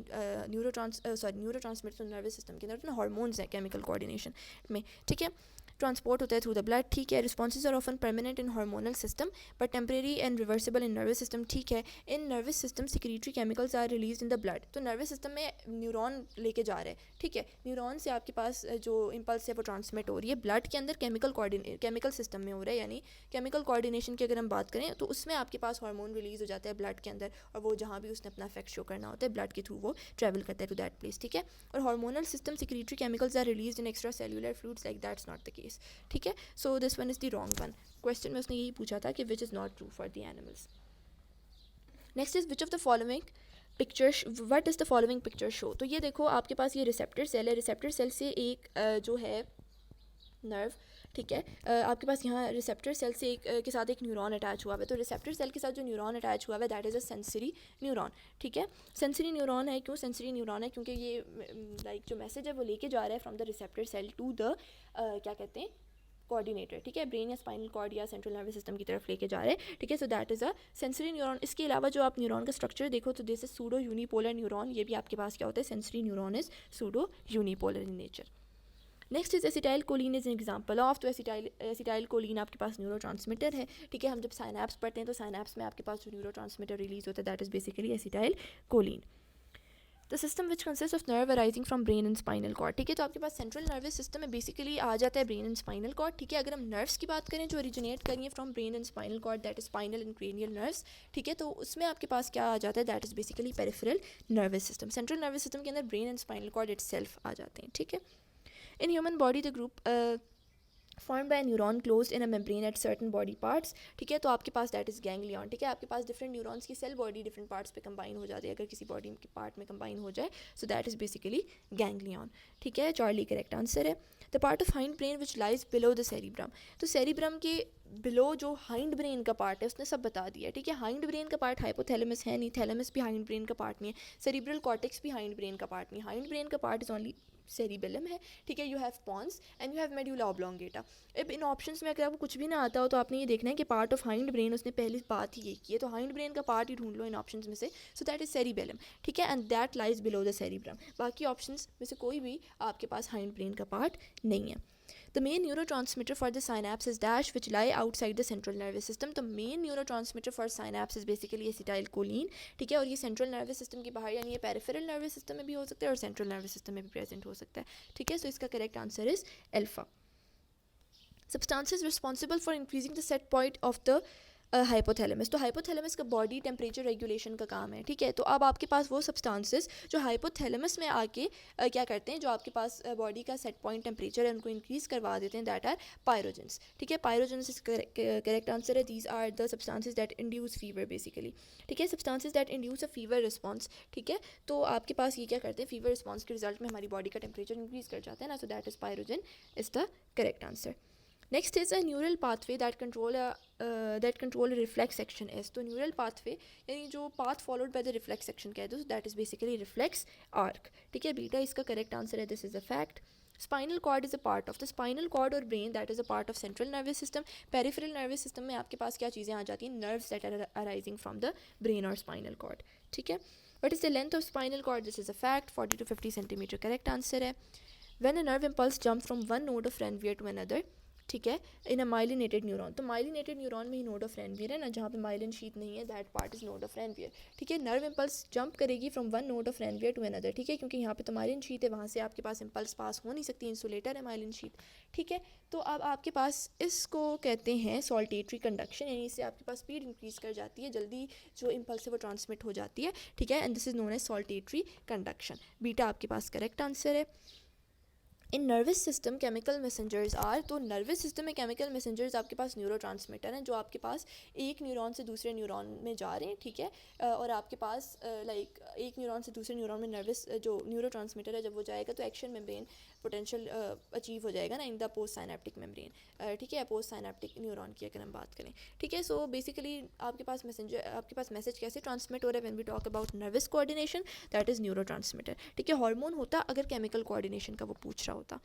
neurotransmitters to nervous system के अंदर ना hormones है chemical coordination में. ठीक है, transport होता है through the blood. ठीक है, responses are often permanent in hormonal system but temporary and reversible in nervous system. ठीक है, in nervous system secretory chemicals are release in the blood. तो नर्वस सिस्टम में न्यूरॉन लेके जा रहे हैं. ठीक है, न्यूरॉन से आपके पास जो इम्पल्स है वो ट्रांसमिट हो रही है, ब्लड के अंदर केमिकल सिस्टम में हो रहा है. यानी केमिकल कोऑर्डिनेशन की अगर हम बात करें तो उसमें आपके पास हार्मोन रिलीज हो जाता है ब्लड के अंदर, और वो जहाँ भी उसने अपना इफेक्ट शो करना होता है ब्लड के थ्रू वो ट्रैवल करता है टू दैट प्लेस. ठीक है, और hormonal system secretory chemicals are release in extracellular fluids, like that's not the case. ठीक है, so this one is the wrong one. Question में उसने यही पूछा था कि which is not true for the animals. Next is which of the following picture what is the following picture show. तो ये देखो, आपके पास ये रिसेप्टर सेल है. रिसेप्टर सेल से एक जो है नर्व, ठीक है, आपके पास यहाँ रिसेप्टर सेल से एक के साथ एक न्यूरॉन अटैच हुआ है. तो रिसेप्टर सेल के साथ जो न्यूरॉन अटैच हुआ है that is a sensory neuron. ठीक है, सेंसरी न्यूरॉन है. क्यों सेंसरी न्यूरॉन है? क्योंकि ये लाइक जो मैसेज है वो लेके जा रहा है from the receptor cell to the क्या कहते हैं, कोऑर्डिनेटर. ठीक है, ब्रेन या स्पाइनल कॉर्ड या सेंट्रल नर्वस सिस्टम की तरफ लेके जा रहे हैं. ठीक है, so that is a sensory neuron. इसके अलावा जो आप न्यूरॉन का स्ट्रक्चर देखो तो this is pseudo unipolar neuron. ये भी आपके पास क्या होता है, sensory neuron is pseudo unipolar in nature. Next is acetyl choline is an example of. तो एसिटाइल कोलिन आपके पास न्यूरो ट्रांसमीटर है. ठीक है, हम जब साइनैप्स पढ़ते हैं तो साइनैप्स में आपके पास जो न्यूरो ट्रांसमीटर रिलीज होता है that is basically acetylcholine. The system which consist of nerve arising from brain and spinal cord, ठीक है। तो आपके पास सेंट्रल नर्वस सिस्टम में बेसिकली आ जाता है ब्रेन एंड स्पाइनल कॉर्ड, ठीक है। अगर हम नर्व्स की बात करें जो ओरिजिनेट करेंगे from brain and spinal cord, that is spinal and cranial nerves, ठीक है। तो उसमें आपके पास क्या आ जाता है, that is basically peripheral nervous system. Central nervous system के अंदर brain and spinal cord itself आ जाते हैं, ठीक है। In human body the group formed by a neuron closed in a membrane at certain body parts, ठीक है। तो आपके पास दैट इज़ गैंग्लियन, ठीक है। आपके पास डिफरेंट न्यूरॉन्स की सेल बॉडी डिफरेंट पार्ट्स पे कंबाइन हो जाती है, अगर किसी बॉडी के पार्ट में कंबाइन हो जाए, सो दैट इज़ बेसिकली गैंग्लियन, ठीक है। चार्ली करेक्ट आंसर है। The part of hind brain which lies below the cerebrum, तो सेरिब्रम के बिलो जो हाइंड ब्रेन का पार्ट है उसने सब बता दिया, ठीक है। हाइंड ब्रेन का पार्ट हाइपोथैलेमस है नहीं, थैलेमस भी हाइंड ब्रेन का पार्ट नहीं है, सेरिब्रल कॉर्टेक्स भी हाइंड ब्रेन का पार्ट नहीं, हाइंड ब्रेन का पार्ट इज ओनली सेरिबेलम है, ठीक है। You have pons and you have medulla oblongata. अब इन ऑप्शंस में अगर आपको कुछ भी ना आता हो तो आपने ये देखना है कि पार्ट ऑफ हाइंड ब्रेन उसने पहली बात ही ये की है, तो हाइंड ब्रेन का पार्ट ही ढूंढ लो इन ऑप्शंस में से, सो दैट इज सेरिबेलम, ठीक है। And that lies below the cerebrum. बाकी ऑप्शंस में से कोई भी आपके पास हाइंड ब्रेन का पार्ट नहीं है। The main neurotransmitter for the synapse is dash which lie outside the central nervous system. The main neurotransmitter for synapse is basically acetylcholine, ठीक है। और ये central nervous system के बाहर यानी ये peripheral nervous system में भी हो सकता है और central nervous system में भी present हो सकता है, ठीक है। So इसका correct answer is alpha. Substances responsible for increasing the set point of the hypothalamus, तो हाइपोथैलेमस का बॉडी टेम्परेचर रेगुलेशन का काम है, ठीक है। तो अब आपके पास वो सब्सटेंसेस जो हाइपोथैलेमस में आके क्या करते हैं, जो आपके पास बॉडी का सेट पॉइंट टेम्परेचर है उनको इंक्रीज़ करवा देते हैं, दैट आर पायरोजेंस, ठीक है। पायरोजेंस इज करेक्ट आंसर है। These are the substances that induce fever basically, ठीक है। Substances that induce a fever response, ठीक है। तो आपके पास ये क्या करते हैं, फीवर रिस्पॉन्स के रिजल्ट में हमारी बॉडी का टेम्परेचर इंक्रीज़ कर जाता है ना, so that is pyrogen is the correct answer. Next is a neural pathway that control reflex action as, तो न्यूरल पाथवे यानी जो path followed by the reflex action कह दो, that is basically reflex arc, ठीक है। Beta इसका correct answer है, this is a fact. Spinal cord is a part of the spinal cord और brain that is a part of central nervous system. Peripheral nervous system में आपके पास क्या चीज़ें आ जाती हैं, nerves that are arising from the brain और स्पाइनल कॉर्ड, ठीक है। What is the length of spinal cord, this is a fact, 40 to 50 centimetre correct answer है। When a nerve impulse jump from one node of Ranvier to another, ठीक है, in a myelinated neuron, तो myelinated neuron में ही node of Ranvier है ना, जहाँ पे माइलिन शीट नहीं है, that part is node of Ranvier, ठीक है। नर्व इम्पल्स जंप करेगी from one node of Ranvier to another, ठीक है, क्योंकि यहाँ पे तो माइलिन शीट है, वहाँ से आपके पास इम्पल्स पास हो नहीं सकती, इंसुलेटर है माइलिन शीट, ठीक है। तो अब आपके पास इसको कहते हैं सॉल्टेटरी कंडक्शन, यानी इससे आपके पास स्पीड इंक्रीज कर जाती है, जल्दी जो इम्पल्स है वो ट्रांसमिट हो जाती है, ठीक है। And this is known as saltatory conduction. Beta आपके पास करेक्ट आंसर है। In nervous system chemical messengers are, तो नर्वस सिस्टम में केमिकल मैसेंजर्स आपके पास न्यूरोट्रांसमीटर हैं जो आपके पास एक न्यूरॉन से दूसरे न्यूरॉन में जा रहे हैं, ठीक है। और आपके पास लाइक एक न्यूरॉन से दूसरे न्यूरॉन में नर्वस जो न्यूरोट्रांसमीटर है जब वो जाएगा तो एक्शन मेम्ब्रेन पोटेंशियल अचीव हो जाएगा ना in the postsynaptic membrane, ठीक है, पोस्ट साइनेप्टिक न्यूरॉन की अगर हम बात करें, ठीक है। सो बेसिकली आपके पास मैसेज कैसे ट्रांसमिट हो रहा है when we talk about nervous coordination, that is neurotransmitter, ठीक है। हार्मोन होता अगर केमिकल कोऑर्डिनेशन का वो पूछ रहा होता,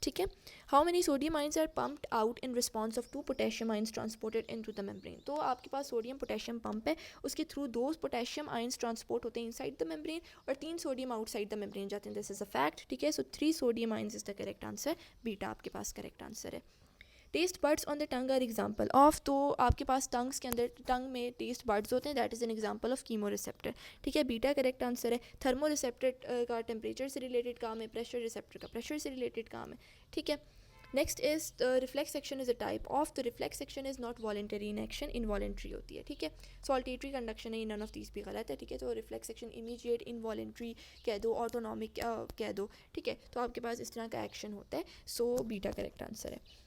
ठीक है। How many sodium ions are pumped out in response of 2 potassium ions transported into the membrane, तो आपके पास सोडियम पोटेशियम पंप है, उसके थ्रू 2 पोटेशियम आइंस ट्रांसपोर्ट होते हैं इनसाइड द मेम्ब्रेन और 3 सोडियम आउटसाइड द मेम्ब्रेन जाते हैं, दिस इज अ फैक्ट, ठीक है। So 3 sodium ions is the correct answer, beta आपके पास करेक्ट आंसर है। Taste buds on the tongue are example of, तो आपके पास टंग्स के अंदर टंग में टेस्ट बर्ड्स होते हैं, that is an example of chemo receptor, ठीक है। बीटा करेक्ट आंसर है। थर्मो रिसेप्टर का टेम्परेचर से रिलेटेड काम है, प्रेशर रिसेप्टर का प्रेशर से रिलेटेड काम है, ठीक है। Next is reflex action is a type of, the reflex action is not voluntary in action, involuntary होती है, ठीक है। सॉल्टेटरी कंडक्शन है, नन ऑफ दीज भी गलत है, ठीक है। तो रिफ्लेक्स एक्शन इमीडिएट, इनवॉलेंट्री कह दो, ऑटोनॉमिक कह दो, ठीक है। तो आपके पास इस तरह का एक्शन होता है, सो बीटा करेक्ट आंसर है।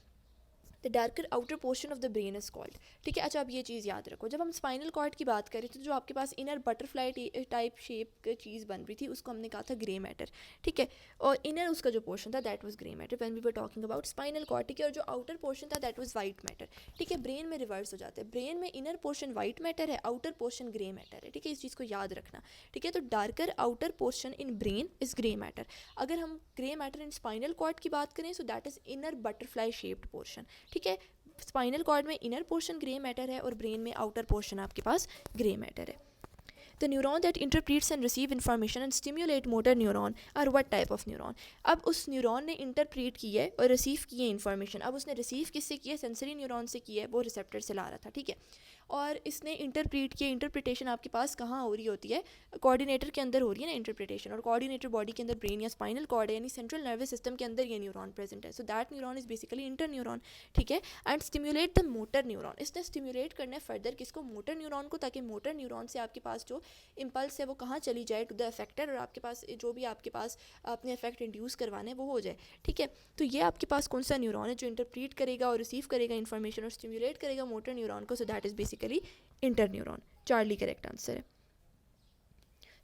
The darker outer portion of the brain is called, ठीक है। अच्छा अब ये चीज़ याद रखो, जब हम स्पाइनल कॉर्ड की बात करें तो जो आपके पास इनर बटरफ्लाई टाइप शेप की चीज़ बन रही थी उसको हमने कहा था ग्रे मैटर, ठीक है। और इनर उसका जो पोर्शन था that was grey matter when we were talking about spinal cord, ठीक है। और जो आउटर पोर्शन था दैट वाज वाइट मैटर, ठीक है। ब्रेन में रिवर्स हो जाता है, ब्रेन में इनर पोर्शन वाइट मैटर है, आउटर पोर्शन ग्रे मैटर है, ठीक है। इस चीज़ को याद रखना, ठीक है। तो darker outer portion in brain is grey matter. अगर हम grey matter in spinal cord की बात करें so that is inner butterfly shaped portion, ठीक है। स्पाइनल कॉर्ड में इनर पोर्शन ग्रे मैटर है और ब्रेन में आउटर पोर्शन आपके पास ग्रे मैटर है। The neuron that interprets and receive information and stimulate motor neuron are what type of neuron. अब उस न्यूरॉन ने इंटरप्रीट की है और रिसीव की है इन्फॉर्मेशन। अब उसने रिसीव किससे की है, सेंसरी न्यूरॉन से की है, वो रिसेप्टर से ला रहा था, ठीक है। और इसने इंटरप्रीट किया, इंटरप्रिटेशन आपके पास कहाँ हो रही होती है, कोऑर्डिनेटर के अंदर हो रही है ना इंटरप्रिटेशन, और कोऑर्डिनेटर बॉडी के अंदर ब्रेन या स्पाइनल कॉर्ड है, यानी सेंट्रल नर्वस सिस्टम के अंदर ये न्यूरॉन प्रेजेंट है। So that neuron is basically inter neuron, ठीक है। And stimulate the motor neuron, इसने स्टिम्युलेट करना है फर्दर किसको, मोटर न्यूरॉन को, ताकि मोटर न्यूरॉन से आपके पास जो इम्पल्स है वो कहाँ चली जाए, टू द अफेक्टर, और आपके पास जो भी आपके पास अपने इफेक्ट इंड्यूस करवाने वो हो जाए, ठीक है। तो ये आपके पास कौन सा न्यूरॉन है जो इंटरप्रीट करेगा और रिसीव करेगा इन्फॉर्मेशन और स्टिम्युलेट करेगा मोटर न्यूरॉन को। So that is basically inter neuron. Charlie correct answer है।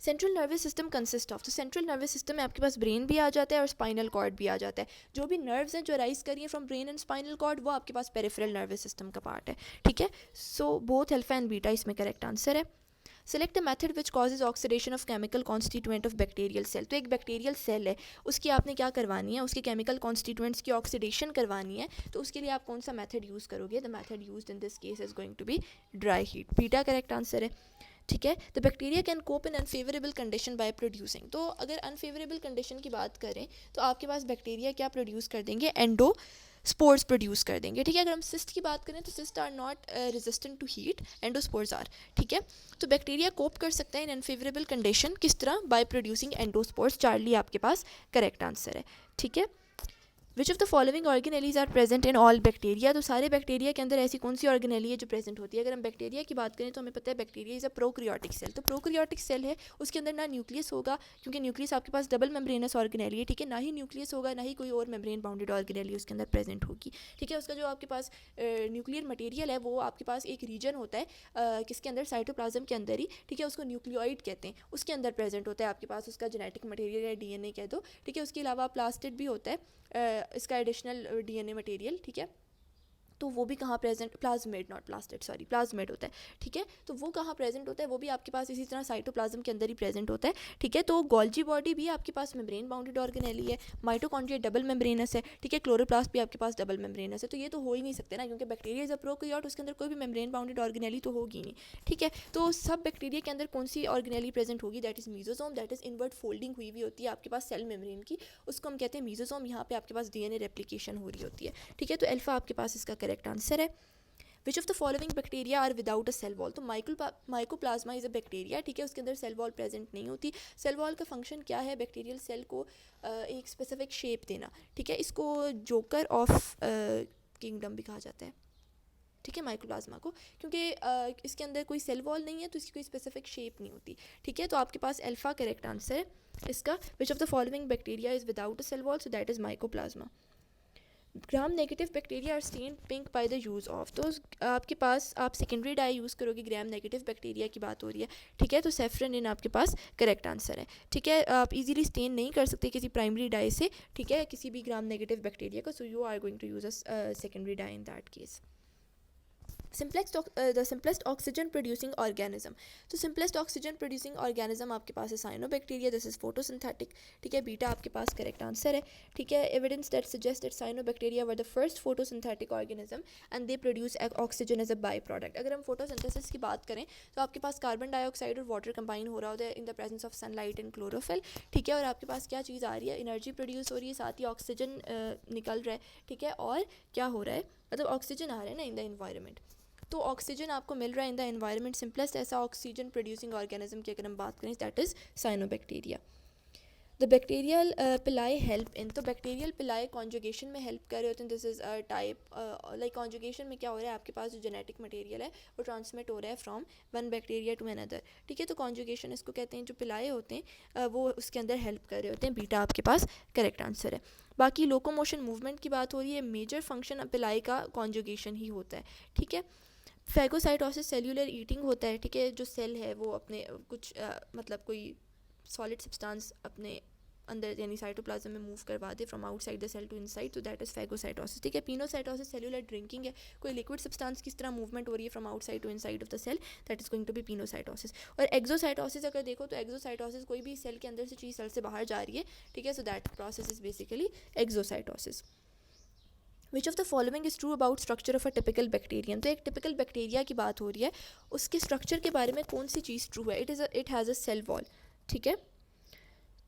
Central nervous system consist of, तो सेंट्रल नर्वस सिस्टम में आपके पास ब्रेन भी आ जाता है और स्पाइनल कॉर्ड भी आ जाता है। जो भी नर्व्स हैं जो राइज करिए from brain and spinal cord, वो आपके पास पेरिफेरल नर्वस सिस्टम का पार्ट है, ठीक है। So both alpha and beta इसमें करेक्ट आंसर है। Select the method which causes oxidation of chemical constituent of bacterial cell. तो एक बैक्टीरियल सेल है, उसकी आपने क्या करवानी है, उसके केमिकल कॉन्स्टिट्यूएंट्स की ऑक्सीडेशन करवानी है, तो उसके लिए आप कौन सा मेथड यूज़ करोगे। The method used in this case is going to be dry heat, beta correct answer है, ठीक है। The bacteria can cope in unfavourable condition by producing, तो अगर अनफेवरेबल कंडीशन की बात करें तो आपके पास बैक्टीरिया क्या प्रोड्यूस कर देंगे, एंडो स्पोर्स प्रोड्यूस कर देंगे, ठीक है। अगर हम सिस्ट की बात करें तो cyst are not resistant to heat, endospores are, ठीक है। तो बैक्टीरिया कोप कर सकता है इन अनफेवरेबल कंडीशन, किस तरह, बाय प्रोड्यूसिंग एंडोस्पोर्स। चार्ली आपके पास करेक्ट आंसर है, ठीक है। Which of the following organelles are present in all bacteria, तो सारे बैक्टीरिया के अंदर ऐसी कौन सी ऑर्गेनेली है जो प्रेजेंट होती है। अगर हम बैक्टीरिया की बात करें तो हमें पता है bacteria is a prokaryotic cell, तो प्रोक्रियोटिक सेल है, उसके अंदर ना न्यूक्लियस होगा, क्योंकि न्यूक्लियस आपके पास डबल मेम्ब्रेनस ऑर्गेनेली है, ठीक है, ना ही न्यूक्लियस होगा, ना ही कोई और मेम्ब्रेन बाउंडेड ऑर्गेनेली उसके अंदर प्रेजेंट होगी, ठीक है। उसका जो आपके पास न्यूक्लियर मटेरियल है वो आपके पास एक रीजन होता है किसके अंदर, साइटोप्लाज्म के अंदर ही, ठीक है, उसको न्यूक्लियोइड कहते हैं, उसके अंदर प्रेजेंट होता है आपके पास उसका जेनेटिक मटेरियल या डीएनए कह दो, ठीक है। उसके अलावा प्लास्टिड भी होता है इसका एडिशनल डीएनए मटेरियल, ठीक है। तो वो भी कहाँ present, plasmid not plastid, sorry plasmid होता है, ठीक है। तो वो कहाँ प्रेजेंट होता है, वो भी आपके पास इसी तरह साइटोप्लाज्म के अंदर ही प्रेजेंट होता है, ठीक है। तो गोल्जी बॉडी भी आपके पास मेम्ब्रेन बाउंडेड ऑर्गेनेली है, माइटोकॉन्ड्रिया डबल मेम्ब्रेनस है, ठीक है, क्लोरोप्लास्ट भी आपके पास डबल मेम्ब्रेनस है। तो ये तो हो ही नहीं सकते ना, क्योंकि बैक्टीरिया इज अ प्रोकैरियोट, उसके अंदर कोई भी मेम्ब्रेन बाउंडेड ऑर्गेनेली तो होगी नहीं, ठीक है। तो सब बैक्टीरिया के अंदर कौन सी ऑर्गेनेली प्रेजेंट होगी, that is mesosome, that is inward folding हुई हुई होती है आपके पास सेल मेम्ब्रेन की, उसको हम कहते हैं मीजोसोम। यहाँ पे आपके पास डीएनए रेप्लिकेशन हो रही होती है, ठीक है। तो अल्फा आपके पास इसका करेक्ट आंसर है। Which of the following bacteria are without a cell wall, तो माइकोप्लाज्मा इज अ बैक्टीरिया, ठीक है, उसके अंदर सेल वॉल प्रेजेंट नहीं होती। सेल वॉल का फंक्शन क्या है, बैक्टीरियल सेल को एक स्पेसिफिक शेप देना, ठीक है। इसको जोकर ऑफ किंगडम भी कहा जाता है, ठीक है, माइकोप्लाज्मा को, क्योंकि इसके अंदर कोई सेल वॉल नहीं है तो इसकी कोई स्पेसिफिक शेप नहीं होती, ठीक है। तो आपके पास अल्फा करेक्ट आंसर है इसका। Which of the following bacteria is without a cell wall, so that is mycoplasma. Gram negative bacteria are stain pink by the use of, तो आपके पास आप सेकेंडरी डाई यूज़ करोगे, ग्राम नेगेटिव बैक्टीरिया की बात हो रही है, ठीक है। तो सेफ्रन इन आपके पास करेक्ट आंसर है, ठीक है। आप इजीली स्टेन नहीं कर सकते किसी प्राइमरी डाई से, ठीक है, किसी भी ग्राम नेगेटिव बैक्टीरिया को, so you are going to use a secondary dye in that case. The simplest oxygen producing organism, तो सिंपलेस्ट ऑक्सीजन प्रोड्यूसिंग ऑर्गेनिज्म आपके पास है साइनोबैक्टीरिया, दिस इज फोटोसिंथेटिक, ठीक है, बीटा आपके पास करेक्ट आंसर है, ठीक है। Evidence that suggest that cyanobacteria were the first photosynthetic organism and they produce oxygen as a by product. अगर हम फोटोसिंथेसिस की बात करें तो आपके पास कार्बन डाइऑक्साइड और वाटर कंबाइन हो रहा होता है in the presence of sunlight and chlorophyll, ठीक है। और आपके पास क्या चीज़ आ रही है, एनर्जी प्रोड्यूस हो रही है, साथ ही ऑक्सीजन निकल रहा है, ठीक है। और क्या हो रहा है, मतलब ऑक्सीजन आ रहा है ना इन द एनवायरनमेंट, तो ऑक्सीजन आपको मिल रहा है इन द एनवायरनमेंट। सिंपलेस्ट ऐसा ऑक्सीजन प्रोड्यूसिंग ऑर्गेनिज्म की अगर हम बात करें that is cyanobacteria. The bacterial पिलाई हेल्प इन, तो बैक्टीरियल पिलाई कॉन्जुगेशन में हेल्प कर रहे होते हैं, this is a type like conjugation में क्या हो रहा है, आपके पास जो जेनेटिक मटेरियल है वो ट्रांसमिट हो रहा है from one bacteria to another, ठीक है। तो कॉन्जुगेशन इसको कहते हैं, जो पिलाए होते हैं वो उसके अंदर हेल्प कर रहे होते हैं, बीटा आपके पास करेक्ट आंसर है। बाकी लोकोमोशन मूवमेंट की बात हो रही है, मेजर फंक्शन पिलाई का कॉन्जुगेशन ही होता है, ठीक है। फैगोसाइटोसिस सेल्यूलर ईटिंग होता है, ठीक है, जो सेल है वो अपने कुछ मतलब कोई सॉलिड सब्सटेंस अपने अंदर यानी साइटोप्लाज्म में मूव करवा दे from outside the cell to inside, तो दैट इज फैगोसाइटोसिस, ठीक है। पिनोसाइटोसिस सेल्यूलर ड्रिंकिंग है, कोई लिक्विड सब्सटेंस किस तरह मूवमेंट हो रही है from outside to inside of the cell, that is going to be pinocytosis. और एक्सोसाइटोसिस अगर देखो तो एक्सोसाइटोसिस कोई भी सेल के अंदर से चीज़ सेल से बाहर जा रही है, ठीक है, so that process is basically exocytosis. Which of the following is true about structure of a typical bacterium. तो एक टिपिकल बैक्टीरिया की बात हो रही है, उसके स्ट्रक्चर के बारे में कौन सी चीज़ ट्रू है? It has a cell wall, ठीक है।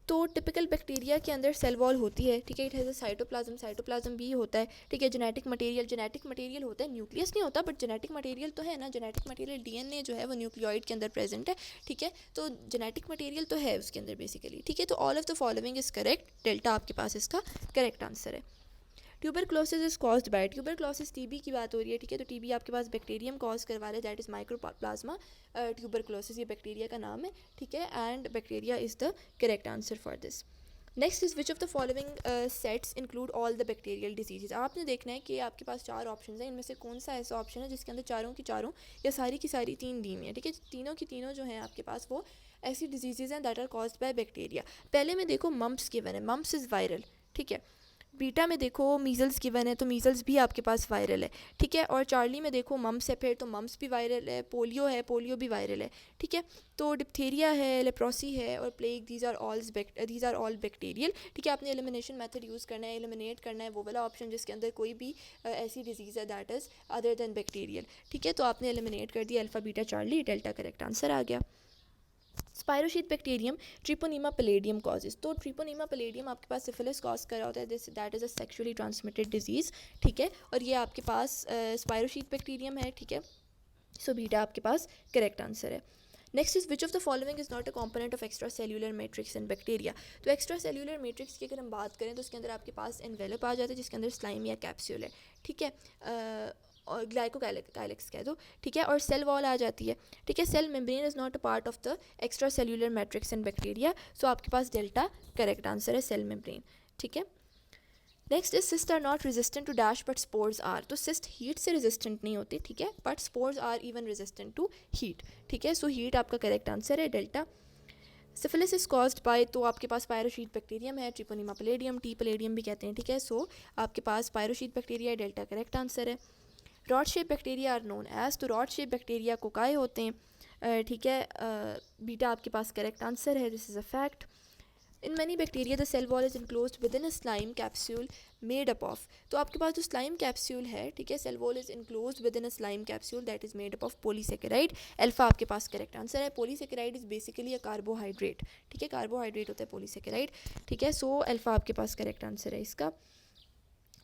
तो टिपिकल बैक्टीरिया के अंदर सेल वॉल होती है, ठीक है। इट हैज़ अ साइटोप्लाज्म भी होता है, ठीक है। जेनेटिक मटेरियल होता है, न्यूक्लियस नहीं होता, बट जेनेटिक मटेरियल तो है ना। जेनेटिक मटेरियल डीएनए जो है वो न्यूक्लियोइड के अंदर प्रेजेंट है, ठीक है। तो जेनेटिक मटेरियल तो है उसके अंदर बेसिकली, ठीक है। तो all of the following is correct, delta आपके पास इसका करेक्ट आंसर है। Tuberculosis is caused bye, tuberculosis TB की बात हो रही है, ठीक है। तो टीबी आपके पास बैक्टीरियम कॉज करवा रहा है, दैट इज़ माइक्रोप्लाज्मा ट्यूबरक्लोसिस, ये बैक्टीरिया का नाम है, ठीक है। And bacteria is the correct answer for this. Next is which of the following sets include all the bacterial diseases. आपने देखना है कि आपके पास 4 ऑप्शन हैं, इनमें से कौन सा ऐसा ऑप्शन है जिसके अंदर चारों की चारों या सारी की सारी 3 दी हुई हैं, ठीक है। तीनों की तीनों जो हैं आपके पास वो ऐसी डिजीजेज हैं that are caused by bacteria. पहले में देखो मम्प्स गिवन है, मम्प्स इज़ वायरल, ठीक है। बीटा में देखो मीज़ल्स गिवन है, तो मीज़ल्स भी आपके पास वायरल है, ठीक है। और चार्ली में देखो मम्प्स है, फिर तो मम्प्स भी वायरल है। पोलियो है, पोलियो भी वायरल है, ठीक है। तो डिप्थीरिया है, लेप्रोसी है और plague, these are all bacterial, ठीक है। आपने एलिमिनेशन मेथड यूज़ करना है, एलिमिनेट करना है वो वाला ऑप्शन जिसके अंदर कोई भी ऐसी डिजीज़ है that is other than bacterial, ठीक है। तो आपने एलिमिनेट कर दिया, alpha beta Charlie, delta correct answer आ गया। Spirochete bacterium Treponema pallidum causes. तो ट्रिपोनीमा पैलेडियम आपके पास सिफिलिस कॉज कर रहा होता है, this that is a sexually transmitted disease, ठीक है। और ये आपके पास स्पायरोशीट बैक्टीरियम है, ठीक है। सो बीटा आपके पास करेक्ट आंसर है। Next is which of the following is not a component of extra cellular matrix in bacteria. तो एक्स्ट्रा सेल्यूलर मैट्रिक्स की अगर हम बात करें तो उसके अंदर आपके पास एनवेलप आ जाता है जिसके अंदर स्लाइम या कैप्सूल है, ठीक है। और ग्लाइकोकाइलेक्स कह दो, ठीक है। और सेल वॉल आ जाती है, ठीक है। Cell membrane is not a part of the extra cellular matrix in bacteria, so आपके पास डेल्टा करेक्ट आंसर है, सेल मेम्ब्रेन, ठीक है। Next is cyst are not resistant to dash but spores are. तो सिस्ट हीट से resistant नहीं होती, ठीक है, but spores are even resistant to heat, ठीक है। सो हीट आपका करेक्ट आंसर है, delta. Syphilis is caused by, तो आपके पास पायरोशीट बैक्टीरियम है, ट्रिपोनीमा पैलेडियम, टी पैलेडियम भी कहते हैं, ठीक है। सो आपके पास spirochete bacteria, delta correct answer है। Rod shape bacteria are known as, तो रॉड शेप बैक्टीरिया कोकाई होते हैं, ठीक है। बीटा आपके पास करेक्ट आंसर है, this is a fact. In many bacteria the cell wall is enclosed within a slime capsule made up of. तो आपके पास जो स्लाइम कैप्सूल है, ठीक है, cell wall is enclosed within a slime capsule that is made up of polysaccharide, alpha आपके पास correct answer है। Polysaccharide is basically a carbohydrate, ठीक है, कार्बोहाइड्रेट होता है पॉलीसेकेराइड, ठीक है। सो अल्फा आपके पास करेक्ट आंसर है इसका।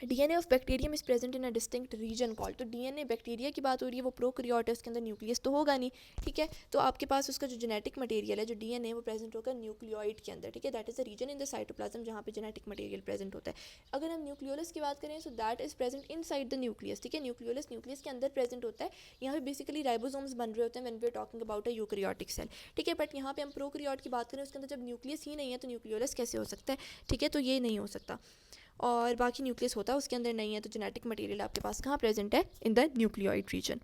DNA of bacterium is present in a distinct reason called. तो डीएनए बैक्टीरिया की बात हो रही है, वो प्रोकैरियोट है, उसके अंदर न्यूक्लियस तो होगा नहीं, ठीक है। तो आपके पास उसका जो जेनेटिक मटेरियल है, जो डीएनए, वो प्रेजेंट होगा न्यूक्लियोइड के अंदर, ठीक है। That is the region in the cytoplasm जहाँ पे जेनेटिक मटेरियल प्रेजेंट होता है। अगर हम न्यूक्लियोलस की बात करें so that is present in side the nucleus, ठीक है। न्यूक्लियस के अंदर प्रेजेंट होता है। यहाँ पे बेसिकली राइबोसोम्स बन रहे होते हैं when we are talking about a eukaryotic cell, ठीक है। बट यहाँ पे हम प्रोकैरियोट की बात करें, उसके अंदर जब न्यूक्लियस ही नहीं है तो न्यूक्लियोलस कैसे हो सकता है, ठीक है। तो ये नहीं हो सकता, और बाकी न्यूक्लियस होता है उसके अंदर नहीं है, तो जेनेटिक मटेरियल आपके पास कहाँ प्रेजेंट है, in the nucleoid region.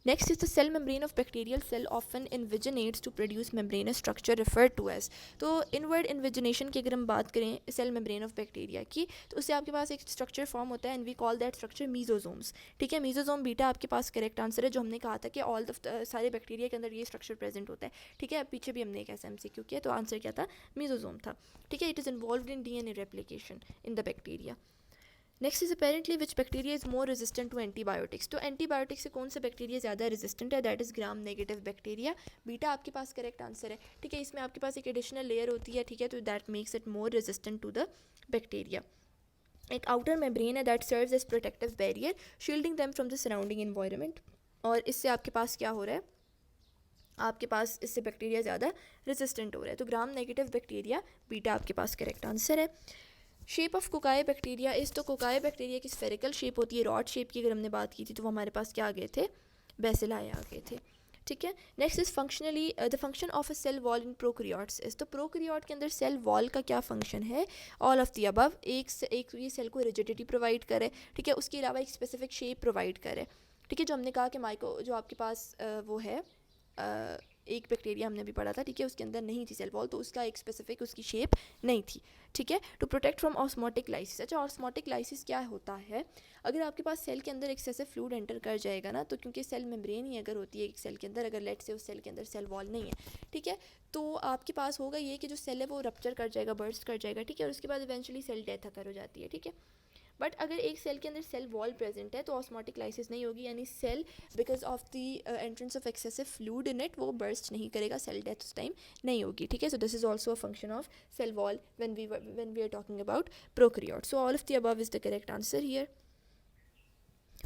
Next is the cell membrane of bacterial cell often invaginates to produce membranous structure referred to as. तो इनवर्ड इन्विजिनेशन की अगर हम बात करें सेल मेम्ब्रेन ऑफ बैक्टीरिया की, तो उससे आपके पास एक स्ट्रक्चर फॉर्म होता है and we call that structure mesosomes, ठीक है। मीजोजोम बीटा आपके पास करेक्ट आंसर है, जो हमने कहा था कि ऑल द सारे बैक्टीरिया के अंदर ये स्ट्रक्चर प्रेजेंट होता है, ठीक है। पीछे भी हमने एक ऐसा MCQ किया, तो आंसर क्या था, मीजोजोम था, ठीक है। It is involve in DNA replication in the bacteria. Next is apparently which bacteria is more resistant to antibiotics. तो एंटीबायोटिक्स से कौन सा बैक्टीरिया ज़्यादा रेजिस्टेंट है, that is gram negative bacteria, beta आपके पास करेक्ट आंसर है, ठीक है। इसमें आपके पास एक एडिशनल लेयर होती है, ठीक है, तो that makes it more resistant to the bacteria. एक आउटर मेम्ब्रेन है that serves as protective barrier shielding them from the surrounding environment, और इससे आपके पास क्या हो रहा है, आपके पास इससे बैक्टीरिया ज़्यादा रेजिस्टेंट हो रहा है, तो ग्राम नेगेटिव बैक्टीरिया, बीटा आपके पास करेक्ट आंसर है। शेप ऑफ कोकाई बैक्टीरिया इस, तो कोकाई बैक्टीरिया की स्फेरिकल शेप होती है, रॉड शेप की अगर हमने बात की थी तो वो हमारे पास क्या आ गए थे, बेसिलाई आ गए थे, ठीक है। Next is functionally the function of a cell wall in prokaryotes is, तो प्रोकैरियोट के अंदर सेल वॉल का क्या फंक्शन है, ऑल ऑफ द अबव। एक ये सेल को रिजिडिटी प्रोवाइड करे, ठीक है, उसके अलावा एक स्पेसिफिक शेप प्रोवाइड करे, ठीक है। जो हमने कहा कि माइक्रो जो आपके पास वो है एक बैक्टीरिया हमने भी पढ़ा था, ठीक है, उसके अंदर नहीं थी सेल वॉल, तो उसका एक स्पेसिफिक उसकी शेप नहीं थी, ठीक है। To protect from osmotic lysis. अच्छा, ऑस्मोटिक लाइसिस क्या होता है, अगर आपके पास सेल के अंदर एक्सेसिव फ्लूइड एंटर कर जाएगा ना, तो क्योंकि सेल मेम्ब्रेन ही अगर होती है एक सेल के अंदर, अगर लेट से उस सेल के अंदर सेल वॉल नहीं है, ठीक है, तो आपके पास होगा ये कि जो सेल है वो रप्चर कर जाएगा, बर्स्ट कर जाएगा, ठीक है, और उसके बाद इवेंचुअली सेल डेथ अकर हो जाती है, ठीक है। बट अगर एक सेल के अंदर सेल वॉल प्रेजेंट है तो ऑस्मोटिक लाइसिस नहीं होगी, यानी cell because of the entrance of excessive fluid in it वो बर्स्ट नहीं करेगा, सेल डेथ उस टाइम नहीं होगी, ठीक है. So this is also a function of cell wall when we are talking about prokaryote. So all of the above is the correct answer here.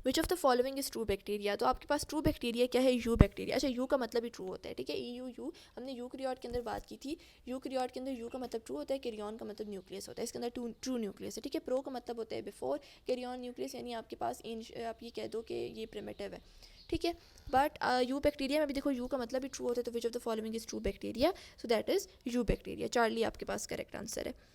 Which of the following is true bacteria. तो आपके पास true bacteria क्या है, you bacteria. अच्छा, you का मतलब ही true होता है, ठीक है. यू हमने यूकैरियोट के अंदर बात की थी. यूकैरियोट के अंदर यू का मतलब ट्रू होता है, कैरियन का मतलब न्यूक्लियस होता है. इसके अंदर ट्रू न्यूक्लियस है, ठीक है. प्रो का मतलब होता है बिफोर कैरियन न्यूक्लियस, यानी आपके पास आप ये कह दो कि ये प्रिमिटिव है, ठीक है. बट यू बैक्टीरिया में भी देखो यू का मतलब भी ट्रू होता है, तो which of the following is true bacteria. So that is you bacteria. Charlie आपके पास करेक्ट आंसर है.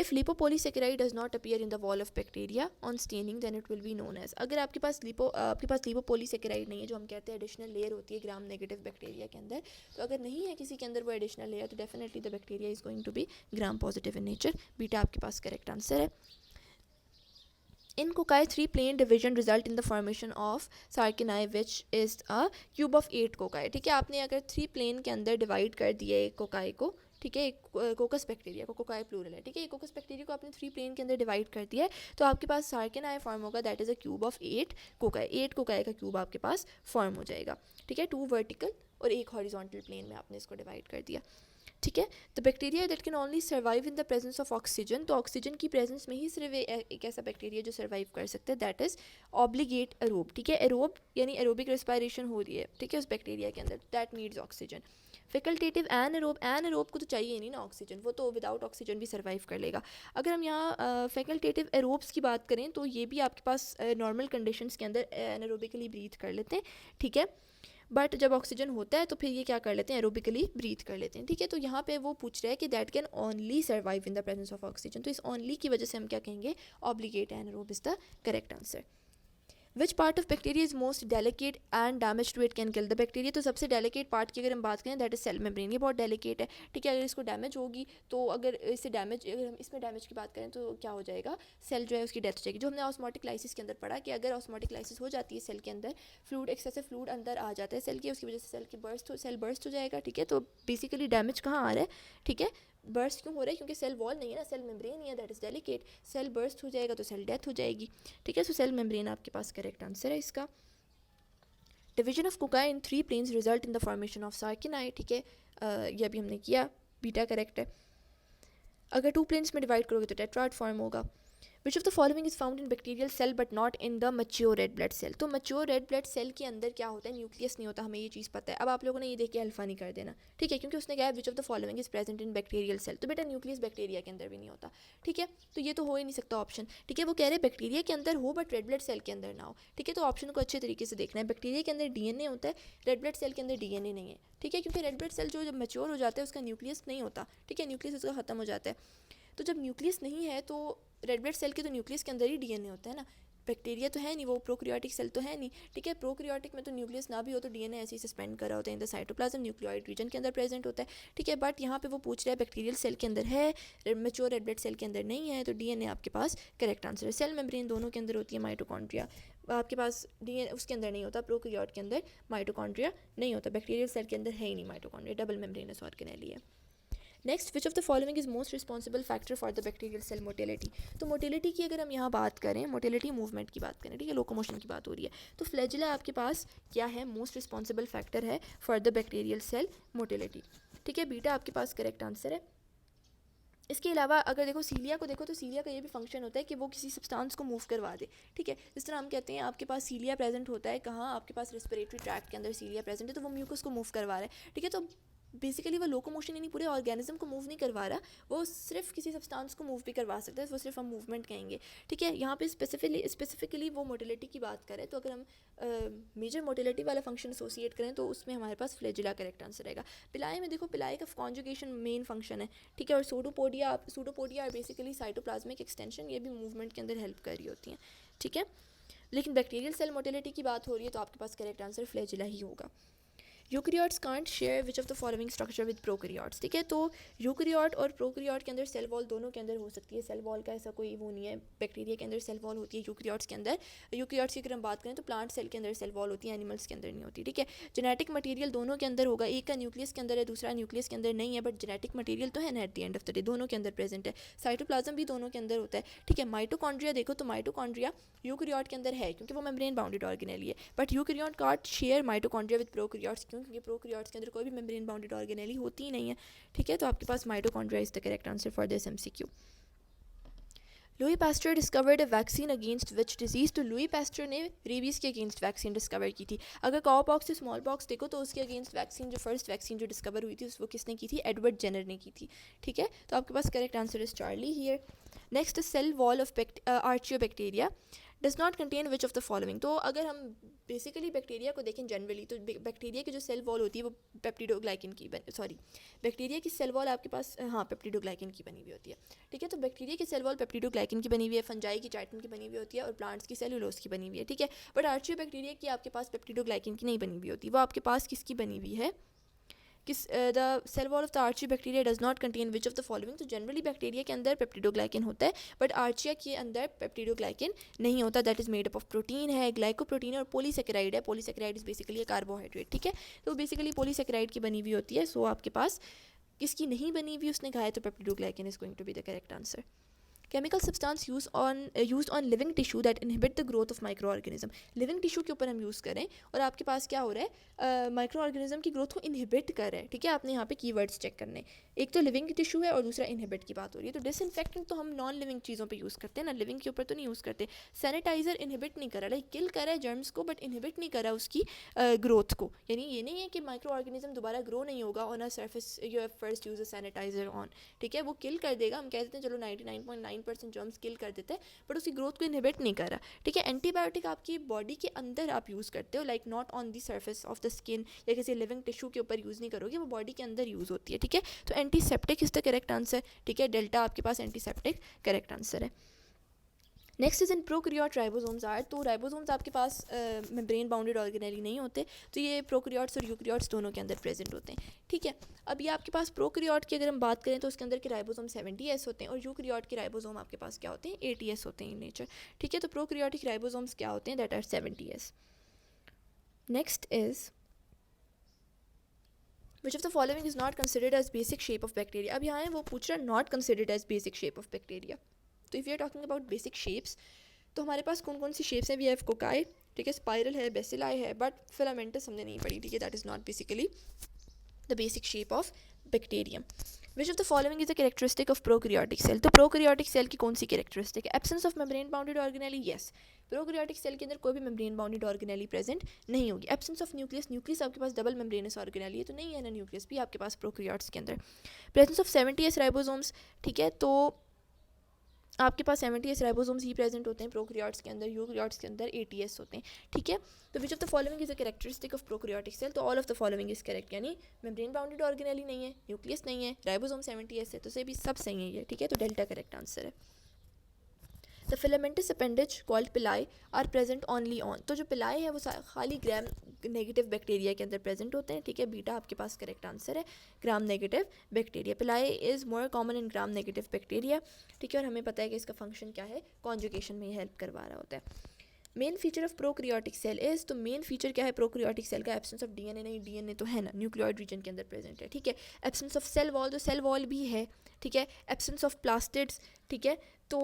If lipopolysaccharide does not appear in the wall of bacteria on staining, then it will be known as. अगर आपके पास lipopolysaccharide नहीं है, जो हम कहते हैं एडिशनल लेयर होती है ग्राम नेगेटिव बैक्टीरिया के अंदर, तो अगर नहीं है किसी के अंदर वो एडिशनल लेयर, तो definitely the bacteria is going to be gram positive in nature. Beta आपके पास करेक्ट आंसर है. In cocci, 3 plane division result in the formation of Sarcinae, which is a cube of 8 cocci. ठीक है, आपने अगर 3 plane के अंदर divide कर दिया एक कोकाई को, ठीक है, कोकस बैक्टीरिया को, कोकाई प्लूरल है, ठीक है, कोकस बैक्टीरिया को आपने 3 प्लेन के अंदर डिवाइड कर दिया है, तो आपके पास सार्किनाई फॉर्म होगा. That is a cube of 8 cocci. 8 cocci का क्यूब आपके पास फॉर्म हो जाएगा, ठीक है. 2 वर्टिकल और 1 हॉरिजॉन्टल प्लेन में आपने इसको डिवाइड कर दिया, ठीक है. The bacteria that can only survive in the presence of oxygen. तो ऑक्सीजन की प्रेजेंस में ही सिर्फ एक ऐसा बैक्टीरिया जो सर्वाइव कर सकता है, दैट इज ऑब्लिगेट एरोब, ठीक है. एरोब यानी एरोबिक रेस्पिरेशन हो रही है, ठीक है, उस बैक्टीरिया के अंदर, दैट नीड्स ऑक्सीजन. फैकल्टेटिव एनएरोब को तो चाहिए ही नहीं ना ऑक्सीजन, वो तो विदाउट ऑक्सीजन भी सर्वाइव कर लेगा. अगर हम यहाँ फैकल्टेटिव एरोब्स की बात करें तो ये भी आपके पास नॉर्मल कंडीशंस के अंदर एनारोबिकली ब्रीथ कर लेते हैं, ठीक है. बट जब ऑक्सीजन होता है तो फिर ये क्या कर लेते हैं, एरोबिकली ब्रीथ कर लेते हैं, ठीक है. तो यहाँ पे वो पूछ रहा है कि that can only survive in the presence of oxygen. तो इस ओनली की वजह से हम क्या कहेंगे, obligate anaerobe is the correct answer. Which part of bacteria is most delicate and damage to it can kill the bacteria. तो सबसे डेलिकेट पार्ट की अगर हम बात करें दैट इज सेल मेम्ब्रेन. ये बहुत डेलिकेट है, ठीक है. अगर इसको डैमेज होगी तो अगर हम इसमें डैमेज की बात करें तो क्या हो जाएगा, सेल जो है उसकी डेथ हो जाएगी. जो हमने ऑस्मोटिक लाइसिस के अंदर पढ़ा कि अगर ऑस्मोटिक लाइसिस हो जाती है सेल के अंदर, फ्लूइड एक्सेसिव फ्लूइड अंदर आ जाता है सेल की, उसकी वजह से सेल बर्स्ट हो जाएगा, ठीक है. तो बेसिकली डैमेज कहाँ आ रहा है, ठीक है. बर्स्ट क्यों हो रहा है, क्योंकि सेल वॉल नहीं है ना, सेल मेम्ब्रेन ही है, that is delicate. Cell burst हो जाएगा तो सेल डेथ हो जाएगी, ठीक है. सो सेल मेम्ब्रेन आपके पास करेक्ट आंसर है इसका. Division of cocci in 3 planes result in the formation of sarcinae, ठीक है. ये अभी हमने किया, बीटा करेक्ट है. अगर 2 प्लेन्स में डिवाइड करोगे तो टेट्राड फॉर्म होगा. Which of the following is found in bacterial cell but not in the mature red blood cell. तो मैच्योर रेड ब्लड सेल के अंदर क्या होता है, न्यूक्लियस नहीं होता, हमें ये चीज़ पता है. अब आप लोगों ने ये देख के अल्फा नहीं कर देना, ठीक है, क्योंकि उसने कहा which of the following is present in bacterial cell. तो बेटा न्यूक्लियस बैक्टीरिया के अंदर भी नहीं होता, ठीक है. तो ये तो हो ही नहीं सकता ऑप्शन, ठीक है. वो कह रहे हैं बैक्टीरिया के अंदर हो बट रेड ब्लड सेल के अंदर ना हो, ठीक है. तो ऑप्शन को अच्छे तरीके से देखना है. बैक्टीरिया के अंदर डीएनए होता है, रेड ब्लड सेल के अंदर डीएनए नहीं है, ठीक है. क्योंकि रेड ब्लड सेल जो जब मैच्योर हो जाता है उसका न्यूक्लियस नहीं होता, ठीक है, न्यूक्लियस उसका खत्म हो जाता है. तो जब न्यूक्लियस नहीं है तो रेड ब्लड सेल के तो न्यूक्लियस के अंदर ही डीएनए होता है ना. बैक्टीरिया तो है नहीं, वो प्रोक्रियोटिक सेल तो है नहीं, ठीक है. प्रोक्रियोटिक में तो न्यूक्लियस ना भी हो तो डीएनए ऐसे ही सस्पेंड कर रहा होता है in the cytoplasm, nucleoid region के अंदर प्रेजेंट होता है, ठीक है. बट यहाँ पे वो पूछ रहा है बैक्टीरियल सेल के अंदर है, मैच्योर रेड ब्लड सेल के अंदर नहीं है, तो डीएनए आपके पास करेक्ट आंसर है. सेल मेम्ब्रेन दोनों के अंदर होती है माइटोकॉन्ड्रिया, आपके पास डीएनए उसके अंदर नहीं होता, प्रोक्रियोट के अंदर माइटोकॉन्ड्रिया नहीं होता. बैक्टीरियल सेल के अंदर है ही नहीं माइटोकॉन्ड्रिया, डबल मेम्ब्रेनस ऑर्गेनेली है. Next, which of the following is most responsible factor for the bacterial cell motility. तो मोटिलिटी की अगर हम यहाँ बात करें, मोटिलिटी मूवमेंट की बात करें, ठीक है, लोकोमोशन की बात हो रही है, तो फ्लैजिला आपके पास क्या है, मोस्ट रिस्पॉन्सिबल फैक्टर है for the bacterial cell motility, ठीक है. बीटा आपके पास करेक्ट आंसर है. इसके अलावा अगर देखो सीलिया को देखो तो सीलिया का ये भी फंक्शन होता है कि वो किसी सब्सटेंस को मूव करवा दे, ठीक है. जिस तरह हम कहते हैं आपके पास सीलिया प्रेजेंट होता है, कहाँ आपके पास रेस्पिरेटरी ट्रैक्ट के अंदर सीलिया प्रेजेंट है, तो वो म्यूकस को मूव करवा रहा है, ठीक है. तो बेसिकली वो लोकोमोशन यानी पूरे ऑर्गेनिज्म को मूव नहीं करवा रहा, वो सिर्फ किसी सब्सटेंस को मूव भी करवा सकता है, वो सिर्फ हम मूवमेंट कहेंगे, ठीक है. यहाँ पे स्पेसिफिकली वो मोटिलिटी की बात करें तो अगर हम मेजर मोटिलिटी वाला फंक्शन एसोसिएट करें तो उसमें हमारे पास फ्लैजिला करेक्ट आंसर रहेगा. पिलाई में देखो, पिलाई का कॉन्जुगेशन मेन फंक्शन है, ठीक है. और सूडोपोडिया बेसिकली साइटोप्लाज्मिक एक्सटेंशन, ये भी मूवमेंट के अंदर हेल्प कर रही होती हैं, ठीक है. लेकिन बैक्टीरियल सेल मोटिलिटी की बात हो रही है तो आपके पास करेक्ट आंसर फ्लैजिला ही होगा. Eukaryotes can't share which of the following structure with prokaryotes, ठीक है। तो यूकैरियोट और प्रोकैरियोट के अंदर सेल वॉल दोनों के अंदर हो सकती है। सेल वॉल का ऐसा कोई वो नहीं है, बैक्टीरिया के अंदर सेल वॉल होती है, यूकैरियोट्स के अंदर। यूकैरियोट्स की अगर हम बात करें तो प्लांट सेल के अंदर सेल वॉल होती है, एनिमल्स के अंदर नहीं होती, ठीक है। जेनेटिक मटीरियल दोनों के अंदर होगा, एक का न्यूक्लियस के अंदर है, दूसरा न्यूक्लियस के अंदर नहीं है, बट जेनेटिक मटीरियल तो है ना at the end of the day, दोनों के अंदर प्रेजेंट है। साइटोप्लाज्म भी दोनों के अंदर होता है, ठीक है। माइटोकॉन्ड्रिया देखो तो माइटोकॉन्ड्रिया यूकैरियोट के अंदर है क्योंकि वो मेम्ब्रेन बाउंडेड ऑर्गेनेली है, but eukaryote can't share mitochondria with prokaryotes, क्योंकि प्रोकैरियोट्स के अंदर कोई भी मेम्ब्रेन बाउंडेड ऑर्गेनेली होती ही नहीं है, ठीक है। तो आपके पास mitochondria is the correct answer for this MCQ. Louis Pasteur discovered a vaccine against which disease, तो लुई पास्चर ने रेबीज़ के अगेंस्ट वैक्सीन डिस्कवर की थी। अगर काउ पॉक्स से स्मॉल पॉक्स देखो तो उसके अगेंस्ट वैक्सीन, जो फर्स्ट वैक्सीन जो डिस्कवर हुई थी वो किसने की थी, एडवर्ड जेनर ने की थी, ठीक है। तो आपके पास correct answer is Charlie here. Next cell wall of archaebacteria does not contain which of the following. तो अगर हम बेसिकली बैक्टीरिया को देखें जनरली तो बैक्टीरिया की जो सेल वॉल होती है वो पेप्टिडोग्लाइकिन की बैक्टीरिया की सेल वॉल आपके पास पेप्टिडोग्लाइकिन की बनी हुई होती है, ठीक है। तो बैक्टीरिया की सेल वॉल पेप्टिडोग्लाइकिन की बनी हुई है, फंजाई की चाइटिन की बनी हुई होती है, और प्लांट्स की सेलुलोज की बनी हुई है, ठीक है। बट आर्चियोबैक्टीरिया की आपके पास पेप्टिडोग्लाइकिन की नहीं बनी हुई होती, वो आपके पास किसकी बनी हुई है, the cell wall of the archaebacteria does not contain which of the following. तो जनरली बैक्टीरिया के अंदर पेप्टिडोग्लाइकिन होता है, बट आर्चिया के अंदर पेप्टिडोग्लाइकिन नहीं होता, that is made up of protein है, ग्लाइकोप्रोटीन है और पॉलीसेकेराइड है। पॉलीसेकेराइड इज बेसिकली कार्बोहाइड्रेट, ठीक है। तो बेसिकली पॉलीसेकेराइड की बनी हुई होती है। सो आपके पास किसकी नहीं बनी हुई उसने कहा है, तो peptidoglycan is going to be the correct answer. Chemical substance use on living tissue that inhibit the growth of microorganism. Living tissue के ऊपर हम यूज़ करें और आपके पास क्या हो रहा है, माइक्रो ऑर्गेनिज्म की ग्रोथ को इनहिबिट कर रहा है, ठीक है। आपने यहाँ पे कीवर्ड्स चेक करने, एक तो लिविंग टिश्यू है और दूसरा इनहिबिट की बात हो रही है। तो डिसइंफेक्टेंट तो हम नॉन लिविंग चीज़ों पे यूज़ करते हैं ना, लिविंग के ऊपर तो नहीं यूज़ करते। सैनिटाइजर इनहिबिट नहीं कर रहा, लाइक किल कर रहा है जर्म्स को बट इनहिबिट नहीं कर रहा उसकी ग्रोथ को। यानी ये नहीं है कि माइक्रो ऑर्गेनिज्म दोबारा ग्रो नहीं होगा on a surface you have first use a sanitiser on, ठीक है। वो किल कर देगा, हम कह देते हैं चलो 99.9% जर्म्स किल कर देते हैं, बट उसकी ग्रोथ को इनहिबिट नहीं कर रहा, ठीक है। एंटीबायोटिक आपकी बॉडी के अंदर आप यूज़ करते हो, like not on the surface of the skin या किसी लिविंग टिश्यू के ऊपर यूज़ नहीं करोगे, वो बॉडी के अंदर यूज़ होती है, ठीक है। तो antiseptic is the correct answer, ठीक है। डेल्टा आपके पास एंटीसेप्टिक करेक्ट आंसर है। Next is in prokaryote ribosomes are, तो राइबोसोम्स आपके पास मेम्ब्रेन बाउंडेड ऑर्गेनेली नहीं होते, तो ये प्रोकैरियोट्स और यूकैरियोट्स दोनों के अंदर प्रेजेंट होते हैं, ठीक है। अब ये आपके पास प्रोकैरियोट की अगर हम बात करें तो उसके अंदर के राइबोसोम 70S होते हैं और यूकैरियोट के राइबोसोम आपके पास क्या होते हैं, 80S होते हैं इन नेचर, ठीक है। तो प्रोकैरियोटिक राइबोसोम्स क्या होते हैं, that are 70S। Next is which of the following is not considered as basic shape of bacteria. अब यहाँ है वो पूछ रहा है not considered as basic shape of bacteria. तो if you are talking about basic shapes तो हमारे पास कौन कौन सी शेप्स हैं, वी हैव कोकाई, ठीक है, स्पाइरल है, बेसिलाई है, बट फिलामेंटस हमने नहीं पढ़ी, ठीक है। That is not basically the basic shape of bacterium. Which of the following is the characteristic of prokaryotic cell. तो प्रोकैरियोटिक सेल की कौन सी कैरेक्टरिस्टिक है, absence of membrane bounded organelle, yes. Prokaryotic cell के अंदर कोई भी मेम्ब्रेन बाउंडेड ऑर्गेनेली प्रेजेंट नहीं होगी। एब्सेंस ऑफ न्यूक्लियस, न्यूक्लियस आपके पास डबल मेम्ब्रेनस ऑर्गेनेली है तो नहीं है ना, न्यूक्लियस भी आपके पास प्रोकैरियोट्स के अंदर। प्रेजेंस ऑफ 70S राइबोसोम्स, ठीक है। तो आपके पास 70S राइबोसोम्स ही प्रेजेंट होते हैं प्रोकैरियोट्स के अंदर, यूकैरियोट्स के अंदर 80S होते हैं, ठीक है। तो which of the following is a characteristic of prokaryotic cell, तो all of the following is correct, यानी मेम्ब्रेन बाउंडेड ऑर्गेनेली नहीं है, न्यूक्लियस नहीं है, राइबोसोम 70S है, तो से भी सब सही है ये, ठीक है। तो डेल्टा करेक्ट आंसर है। द फिलामेंटस अपेंडेज कॉल्ड पिलाई आर प्रेजेंट ओनली ऑन, तो जो पिलाई है वो खाली ग्राम नेगेटिव बैक्टीरिया के अंदर प्रेजेंट होते हैं, ठीक है। बीटा आपके पास करेक्ट आंसर है, ग्राम नेगेटिव बैक्टीरिया। पिलाई is more common in gram negative bacteria, ठीक है। और हमें पता है कि इसका फंक्शन क्या है, कॉन्जुगेशन में हेल्प करवा रहा होता है। Main feature of prokaryotic cell is, तो मेन फीचर क्या है प्रोकैरियोटिक सेल का, एब्सेंस ऑफ डीएनए नहीं, डीएनए तो है ना, न्यूक्लियोइड रीजन के अंदर प्रेजेंट है, ठीक है। एब्सेंस ऑफ सेल वॉल, तो सेल वॉल भी है, ठीक है। एब्सेंस ऑफ प्लास्टिड्स, ठीक है। तो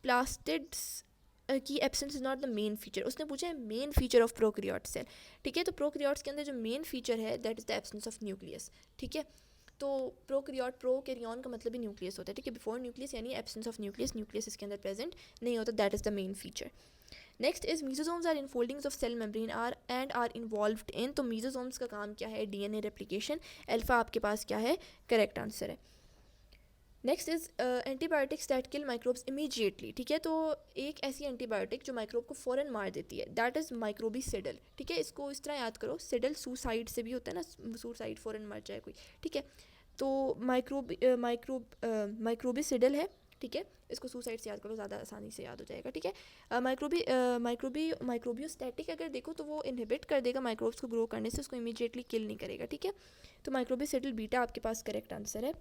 प्लास्टिड्स की absence is not the main feature, उसने पूछा है main feature of prokaryote cell, ठीक है। तो प्रोकैरियोट्स के अंदर जो मेन फीचर है that is the absence of nucleus, ठीक है। तो प्रोकैरियोट, प्रोकैरियन का मतलब ही न्यूक्लियस होता है, ठीक है। बिफोर न्यूक्लियस यानी एब्सेंस ऑफ न्यूक्लियस, न्यूक्लियस इसके अंदर प्रेजेंट नहीं होता, that is the main feature. Next is mesosomes are infoldings of cell membrane are involved in, तो मीजोसोम्स का काम क्या है, डीएनए रेप्लिकेशन, अल्फा आपके पास क्या है, करेक्ट आंसर है। Next is antibiotics that kill microbes immediately, ठीक है। तो एक ऐसी एंटीबायोटिक जो माइक्रोब को फ़ौरन मार देती है, दैट इज़ माइक्रोबिसिडल, ठीक है। इसको इस तरह याद करो, सिडल सुसाइड से भी होता है ना, सुसाइड फ़ौरन मर जाए कोई, ठीक है। तो माइक्रोबिसिडल है, ठीक है, इसको सुसाइड से याद करो, ज़्यादा आसानी से याद हो जाएगा। ठीक है, माइक्रोबियोस्टैटिक अगर देखो तो वो इनहिबिट कर देगा माइक्रोब्स को ग्रो करने से, उसको इमीडिएटली किल नहीं करेगा। ठीक है, तो माइक्रोबिसिडल बीटा आपके पास करेक्ट आंसर है।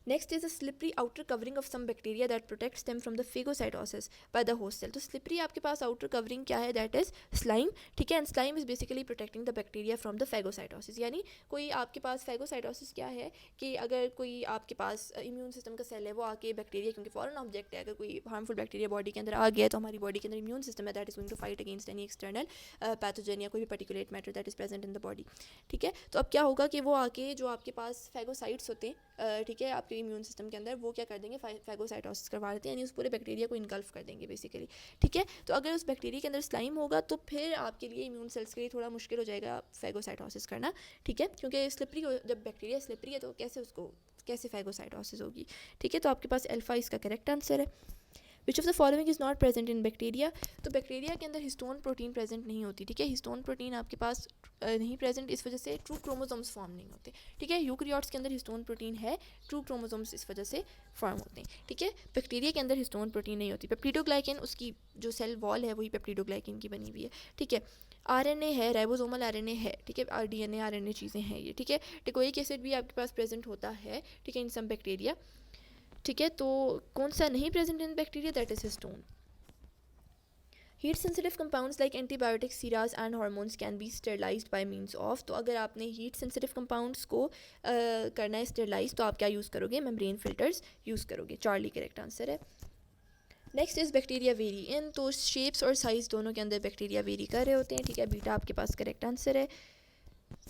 Next is a slippery outer covering of some bacteria that protects them from the phagocytosis by the host cell. तो स्लिपरी आपके पास आउटर कवरिंग क्या है, दैट इज स्लाइम। ठीक है, and slime is basically protecting the bacteria from the phagocytosis. यानी कोई आपके पास फेगोसाइटोसिस क्या है कि अगर कोई आपके पास इम्यून सिस्टम का सेल है वो आके बैक्टीरिया, क्योंकि फॉरेन ऑब्जेक्ट है, अगर कोई हार्मफुल बैक्टीरिया बॉडी के अंदर आ गया तो हमारी बॉडी के अंदर इम्यून सिस्टम है that is going to fight against any external pathogen या कोई भी particulate matter that is present in the body. ठीक है, तो अब क्या होगा कि वो आके जो आपके पास फेगोसाइट्स होते हैं, ठीक है, आपके इम्यून सिस्टम के अंदर, वो क्या कर देंगे, फेगोसाइटोसिस करवा देते हैं, यानी उस पूरे बैक्टीरिया को इनगल्फ कर देंगे बेसिकली। ठीक है, तो अगर उस बैक्टीरिया के अंदर स्लाइम होगा तो फिर आपके लिए इम्यून सेल्स के लिए थोड़ा मुश्किल हो जाएगा फेगोसाइटोसिस करना। ठीक है, क्योंकि स्लिपरी, जब बैक्टीरिया स्लिपरी है तो कैसे फेगोसाइटोसिस होगी। ठीक है, तो आपके पास अल्फा इसका करेक्ट आंसर है। Which of the following is not present in bacteria. तो बैक्टीरिया के अंदर हिस्टोन प्रोटीन प्रेजेंट नहीं होती। ठीक है, हिस्टोन प्रोटीन आपके पास नहीं प्रेजेंट, इस वजह से ट्रू क्रोमोसोम्स फॉर्म नहीं होते। ठीक है, यूकैरियोट्स के अंदर हिस्टोन प्रोटीन है, ट्रू क्रोमोसोम्स इस वजह से फॉर्म होते हैं। ठीक है, बैक्टीरिया के अंदर हिस्टोन प्रोटीन नहीं होती। पेप्टिडोग्लाइकन, उसकी जो सेल वॉल है वही पेप्टिडोग्लाइकन की बनी हुई है। ठीक है, आरएनए है, राइबोसोमल आरएनए है। ठीक है, डीएनए आरएनए चीज़ें हैं ये। ठीक है, टिकोइक एसिड भी आपके पास प्रेजेंट होता है। ठीक है, इन सम बैक्टीरिया। ठीक है, तो कौन सा नहीं present in bacteria, that is histone. Heat sensitive compounds like antibiotics, sera and hormones can be sterilised by means of. तो अगर आपने हीट सेंसिटिव कंपाउंड्स को करना है स्टेरलाइज, तो आप क्या यूज़ करोगे, मेम्ब्रेन फिल्टर्स यूज़ करोगे। चार्ली करेक्ट आंसर है। Next is bacteria very in. तो शेप्स और साइज़ दोनों के अंदर बैक्टीरिया वेरी कर रहे होते हैं। ठीक है, बीटा आपके पास करेक्ट आंसर है।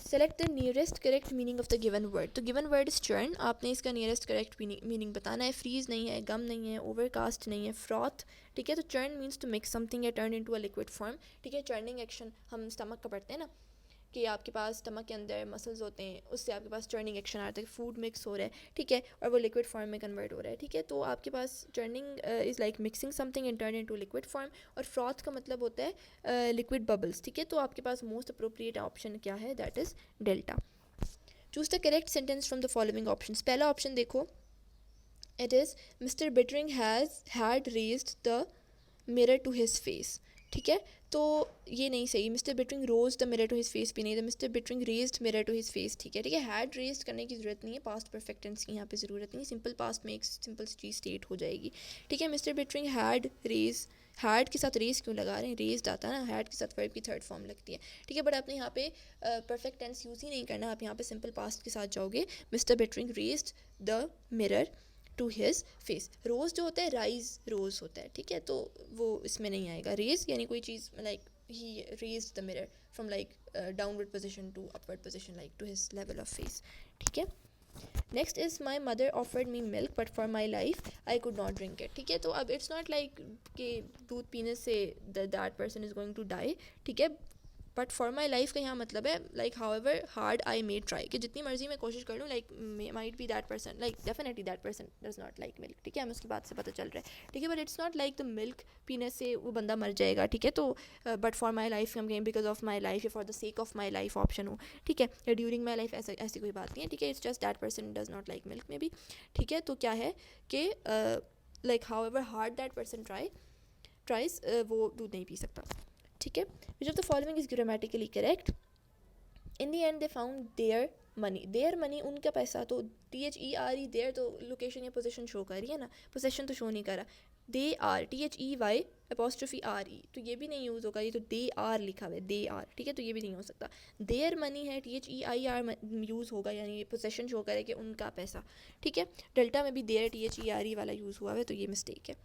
Select the nearest correct meaning of the given word. तो गिवन वर्ड इज चर्न, आपने इसका नियरेस्ट करेक्ट मीनिंग बताना है। फ्रीज नहीं है, गम नहीं है, ओवरकास्ट नहीं है, फ्रॉथ। ठीक है, तो churn means to mix something या turn into a liquid form. ठीक है, चर्निंग एक्शन हम स्टमक का पढ़ते हैं ना, कि आपके पास स्टमक के अंदर मसल्स होते हैं, उससे आपके पास चर्निंग एक्शन आता है, फूड मिक्स हो रहा है। ठीक है, और वो लिक्विड फॉर्म में कन्वर्ट हो रहा है। ठीक है, तो आपके पास churning is like mixing something and turn into liquid form, और फ्रॉथ का मतलब होता है लिक्विड बबल्स। ठीक है, तो आपके पास मोस्ट अप्रोप्रिएट ऑप्शन क्या है, that is delta. Choose the correct sentence from the following option. पहला ऑप्शन देखो, it is Mr Bittering had raised the mirror to his face. ठीक है, तो ये नहीं सही। Mr Bittering rose the mirror to his face भी नहीं था, Mr Bittering raised mirror to his face. ठीक है, ठीक है, हैड रेज्ड करने की ज़रूरत नहीं है, पास्ट परफेक्ट टेंस की यहाँ पे ज़रूरत नहीं, सिंपल पास्ट में एक सिंपल चीज़ स्टेट हो जाएगी। ठीक है, मिस्टर बिटरिंग हैड के साथ रेज क्यों लगा रहे हैं, रेज्ड आता है ना, हैड के साथ वर्ब की थर्ड फॉर्म लगती है। ठीक है, बट आपने यहाँ पे परफेक्ट टेंस यूज़ ही नहीं करना, आप यहाँ पे सिंपल पास्ट के साथ जाओगे। Mr Bittering raised the mirror to his face. Rose जो होता है, राइज रोज़ होता है। ठीक है, तो वो इसमें नहीं आएगा। रेज यानी कोई चीज़ like he raised the mirror from like downward position to upward position, like to his level of face. ठीक है, next is my mother offered me milk but for my life I could not drink it. ठीक है, तो अब it's not like कि दूध पीने से that person is going to die. ठीक है, बट फॉर माई लाइफ का यहाँ मतलब है like how ever hard I may try, कि जितनी मर्जी मैं कोशिश कर लूँ, like might be that person, like definitely that person does not like milk. ठीक है, हमें उसकी बात से पता चल रहा है। ठीक है, but it's not like the milk पीने से वो बंदा मर जाएगा। ठीक है, तो बट फॉर माई लाइफ हम कहें बिकॉज ऑफ माई लाइफ या for the sake of my life option हो। ठीक है, या ड्यूरिंग माई लाइफ, ऐसी कोई बात नहीं है। ठीक है, it's just that person does not like milk में भी। ठीक है, तो क्या है कि like how ever hard that person tries वो दूध नहीं पी सकता। ठीक है, which of the following is grammatically correct. In the and they found their money, उनका पैसा। तो THERE देयर, तो लोकेशन या पोजीशन शो कर रही है ना, पोजेशन तो शो नहीं कर रहा। दे आर, THEY'RE, तो ये भी नहीं यूज़ होगा, ये तो दे आर लिखा हुआ है, दे आर। ठीक है, तो ये भी नहीं हो सकता। देयर मनी है, THEIR यूज़ होगा, यानी पोजेशन शो करे कि उनका पैसा। ठीक है, डेल्टा में भी देयर THERE वाला यूज़ हुआ है, तो ये मिस्टेक है।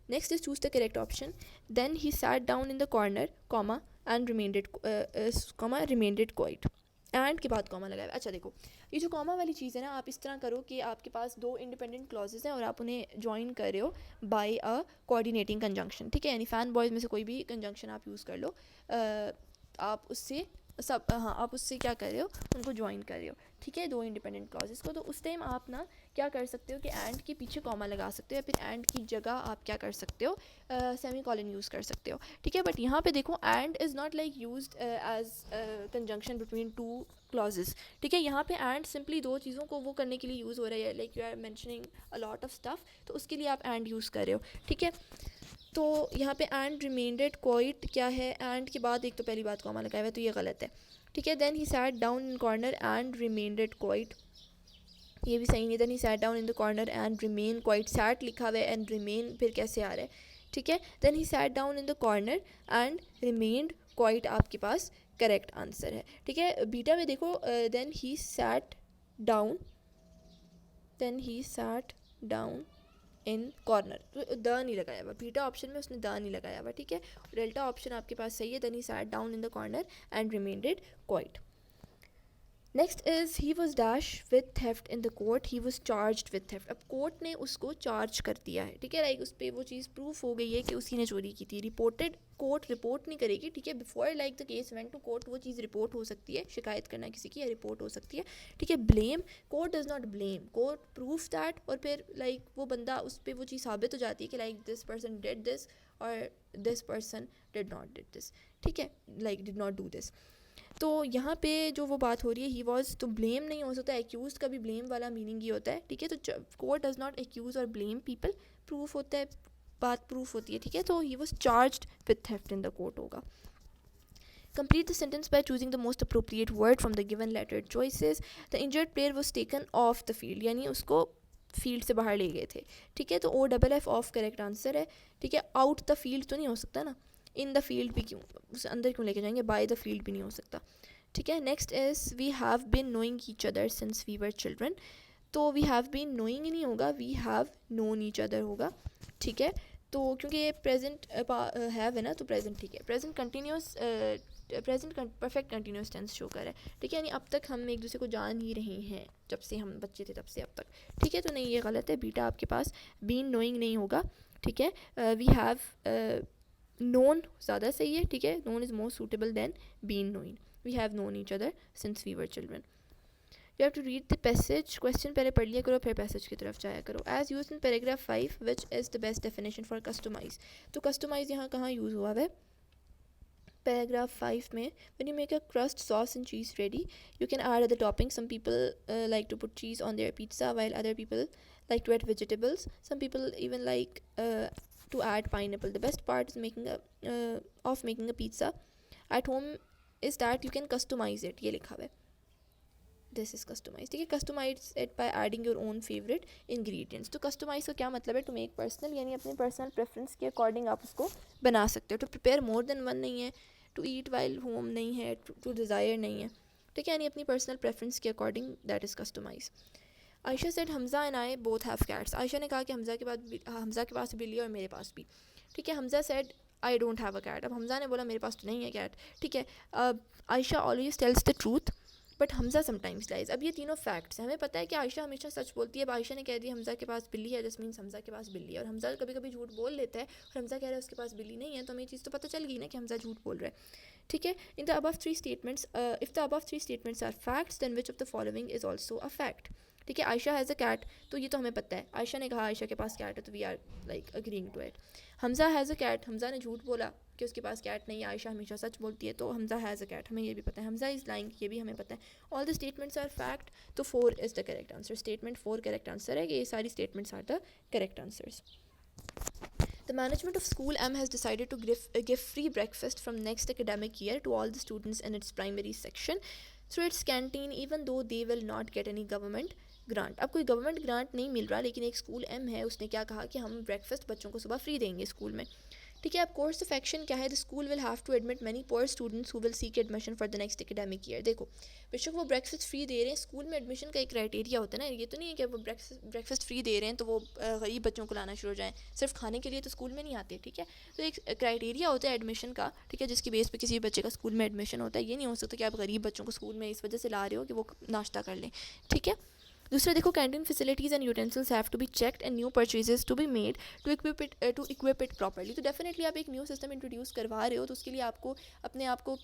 Next is choose the correct option. Then he sat down in the corner, comma, and remained quiet. And के बाद कॉमा लगाया। अच्छा देखो, ये जो कॉमा वाली चीज़ है ना, आप इस तरह करो कि आपके पास दो इंडिपेंडेंट क्लॉजेज हैं और आप उन्हें ज्वाइन कर रहे हो बाय अ कोऑर्डिनेटिंग कंजंक्शन। ठीक है, यानी फैन बॉयज़ में से कोई भी कंजंक्शन आप यूज़ कर लो, आप उससे सब हाँ आप उससे क्या कर रहे हो, उनको ज्वाइन कर रहे हो, ठीक है, दो इंडिपेंडेंट क्लॉजेस को। तो उस टाइम आप ना क्या कर सकते हो कि एंड के पीछे कॉमा लगा सकते हो, या फिर एंड की जगह आप क्या कर सकते हो, सेमी कॉलन यूज़ कर सकते हो, ठीक है। बट यहाँ पे देखो and is not like used as conjunction between two clauses, ठीक है। यहाँ पे एंड सिंपली दो चीज़ों को वो करने के लिए यूज़ हो रहा है, like you are mentioning a lot of stuff, तो उसके लिए आप एंड यूज़ कर रहे हो, ठीक है। तो यहाँ पे एंड रिमेंडेड क्वाइट क्या है, एंड के बाद एक तो पहली बात कॉमा लगाया हुआ है, तो ये गलत है, ठीक है। Then he sat down in corner and remained quiet, ये भी सही नहीं। Then he sat down in the corner and remain quiet, sat लिखा हुआ है एंड रिमेन फिर कैसे आ रहा है, ठीक है। Then he sat down in the corner and remained quiet आपके पास करेक्ट आंसर है, ठीक है। बीटा में देखो then he sat down in corner, तो द नहीं लगाया हुआ, बीटा ऑप्शन में उसने द नहीं लगाया हुआ, ठीक है। डेल्टा ऑप्शन आपके पास सही है। Then he sat down in the corner and remained quiet. Next is he was dash with theft in the court, he was charged with theft. अब कोर्ट ने उसको चार्ज कर दिया है, ठीक है, लाइक उस पर वो चीज़ प्रूफ हो गई है कि उसी ने चोरी की थी। रिपोर्टेड, कोर्ट रिपोर्ट नहीं करेगी, ठीक है, before like the case went to court वो चीज़ रिपोर्ट हो सकती है, शिकायत करना किसी की, या रिपोर्ट हो सकती है, ठीक है। Blame, court does not blame, court proof that, और फिर लाइक वो बंदा उस पर वो चीज़ साबित हो जाती है कि like this person did this और this person did not did this, ठीक है, like did not do this. तो यहाँ पे जो वो बात हो रही है, ही वॉज, तो ब्लेम नहीं हो सकता, एक्यूज का भी ब्लेम वाला मीनिंग ही होता है, ठीक है। तो कोर्ट डज नॉट एक्यूज और ब्लेम पीपल, प्रूफ होता है, बात प्रूफ होती है, ठीक है। तो ही was charged with theft in the court होगा। Complete the sentence by choosing the most appropriate word from the given lettered choices. The injured player was taken off the field, यानी उसको फील्ड से बाहर ले गए थे, ठीक है। तो O double F off correct answer है, ठीक है। आउट द फील्ड तो नहीं हो सकता ना, इन द फील्ड भी क्यों, उसे अंदर क्यों लेके जाएंगे, बाय द फील्ड भी नहीं हो सकता, ठीक है। Next is we have been knowing each other since we were children, तो वी हैव बीन नोइंग ही नहीं होगा, we have known each other होगा, ठीक है। तो क्योंकि ये प्रेजेंट हैव है ना, तो प्रेजेंट, ठीक है। Present continuous, present perfect continuous tense show कर रहा है, ठीक है, यानी अब तक हम एक दूसरे को जान ही रहे हैं, जब से हम बच्चे थे तब से अब तक, ठीक है। तो नहीं, ये गलत है, बीटा आपके पास बीन नोइंग नहीं होगा, ठीक है। वी हैव नोन ज़्यादा सही है, ठीक है, known is more suitable than been knowing, we have known each other since we were children. You have to read the passage, question पहले पढ़ लिया करो फिर पैसेज की तरफ जाया करो। As use in paragraph 5 which is the best definition for customize, तो कस्टमाइज यहाँ कहाँ यूज़ हुआ है, paragraph 5 में, when you make a crust, sauce and cheese ready, you can add other toppings. Some people like to put cheese on their pizza, while other people like to add vegetables. Some people even like to add pineapple. The best part is making a pizza at home is that you can customize it. ये लिखा हुआ है, this is customized, ठीक है। customize it by adding your own favorite ingredients, तो customize का क्या मतलब है, to make personal, यानी अपने personal preference के according आप उसको बना सकते हो। to prepare more than one नहीं है, to eat while home नहीं है, to desire नहीं है, ठीक है, यानी अपनी personal preference के according, that is customize. Ayesha said Hamza and I both have cats, Ayesha ने कहा कि हमज़ा के पास बिल्ली और मेरे पास भी, ठीक है। Hamza said I don't have a cat, अब हमज़ा ने बोला मेरे पास तो नहीं है कैट, ठीक है। Ayesha always tells the truth but Hamza sometimes lies, अब ये तीनों फैक्ट्स हैं, हमें पता है कि आयशा हमेशा सच बोलती है। अब आयशा ने कह दिया हमज़ा के पास बिल्ली है, दिस मीन्स हमज़ा के पास बिल्ली है, और हमज़ा कभी कभी झूठ बोल लेता है और हमज़ा कह रहा है उसके पास बिल्ली नहीं है, तो हमें ये चीज़ तो पता चल गई ना कि हमज़ा झूठ बोल रहा है, ठीक है। In the above three statements, if the above three statements are facts then which of the following is also a fact, ठीक है। आयशा हैज़ अ कैट, तो ये तो हमें पता है, आयशा ने कहा आयशा के पास कैट है, तो we are like agreeing to it. Hamza has a cat, Hamza ने झूठ बोला कि उसके पास कैट नहीं है, आयशा हमेशा सच बोलती है, तो हमज़ा हैज़ अ कैट, हमें ये भी पता है। हमज़ा इज़ लाइंग, ये भी हमें पता है। All the statements are fact, तो 4 is the correct answer, statement 4 correct answer है कि ये सारी statements are the correct answers. The management of School M has decided to give free breakfast from next academic year to all the students in its primary section through its canteen, even though they will not get any government grant. अब कोई government grant नहीं मिल रहा, लेकिन एक school M है, उसने क्या कहा कि हम ब्रेकफास्ट बच्चों को सुबह फ्री देंगे स्कूल में, ठीक है। अब कोर्स ऑफ एक्शन क्या है, the school will have to admit many poor students who will seek admission for the next academic year. देखो बेशक वो ब्रेकफास्ट फ्री दे रहे हैं, स्कूल में एडमिशन का एक क्राइटेरिया होता है ना, ये तो नहीं है कि वो ब्रेकफास्ट फ्री दे रहे हैं तो वो गरीब बच्चों को लाना शुरू हो जाएँ, सिर्फ खाने के लिए तो स्कूल में नहीं आते, ठीक है। तो एक क्राइटेरिया होता है एडमिशन का, ठीक है, जिसकी बेस पे किसी बच्चे का स्कूल में एडमिशन होता है। ये नहीं हो सकता कि आप गरीब बच्चों को स्कूल में इस वजह से ला रहे हो कि वो नाश्ता कर लें, ठीक है। दूसरा देखो, canteen facilities and utensils have to be checked and new purchases to be made to equip it properly. तो डेफिनेटली आप एक न्यू सिस्टम इंट्रोड्यूस करवा रहे हो, तो उसके लिए आपको अपने आप को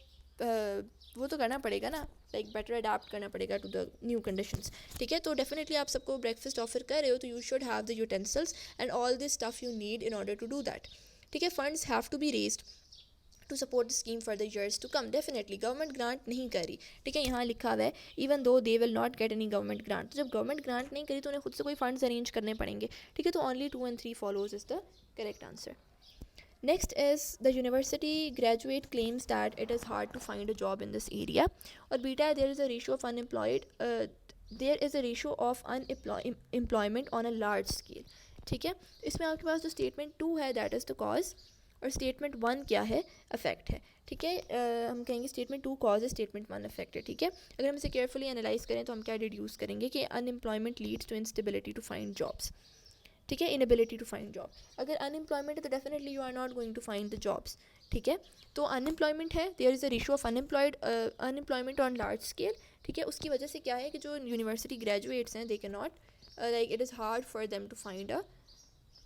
वो तो करना पड़ेगा ना, लाइक बेटर अडाप्ट करना पड़ेगा टू द न्यू कंडीशंस, ठीक है। तो डेफिनेटली आप सबको ब्रेकफास्ट ऑफर कर रहे हो तो you should have the utensils and all this stuff you need in order to do that, ठीक है। Funds have to be raised to support the scheme for the years to come. Definitely government grant नहीं करी, ठीक है, यहाँ लिखा हुआ है even though they will not get any government grant. तो जब गवर्नमेंट ग्रांट नहीं करी तो उन्हें खुद से कोई फंड्स अरेंज करने पड़ेंगे, ठीक है। तो only 2 and 3 follows is the correct answer. Next is the university graduate claims that it is hard to find a job in this area. और beta there is a ratio of unemployed there is a ratio of unemployment on a large scale, ठीक है। इसमें आपके पास जो statement 2 है that is the cause और statement 1 क्या है, अफेक्ट है, ठीक है। हम कहेंगे स्टेटमेंट 2 कॉज है, स्टेटमेंट 1 अफेक्ट है, ठीक है। अगर हम इसे केयरफुली एनालाइज करें तो हम क्या डिड्यूस करेंगे कि unemployment leads to instability to find jobs, ठीक है, इनएबिलिटी टू फाइंड जॉब। अगर अनएम्प्लॉयमेंट है तो definitely you are not going to find the jobs, ठीक है। तो अनएम्प्लॉयमेंट है, there is a ratio of unemployment on large scale, ठीक है। उसकी वजह से क्या है कि जो यूनिवर्सिटी ग्रेजुएट्स हैं they can not like it is hard for them to find a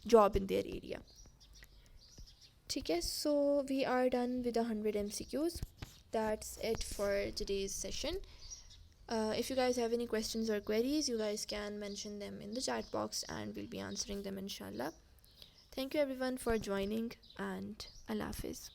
job in their area, ठीक है। So we are done with 100 MCQs. That's it for today's session. If you guys have any questions or queries, you guys can mention them in the chat box and we'll be answering them inshallah. Thank you everyone for joining and Allah Hafiz.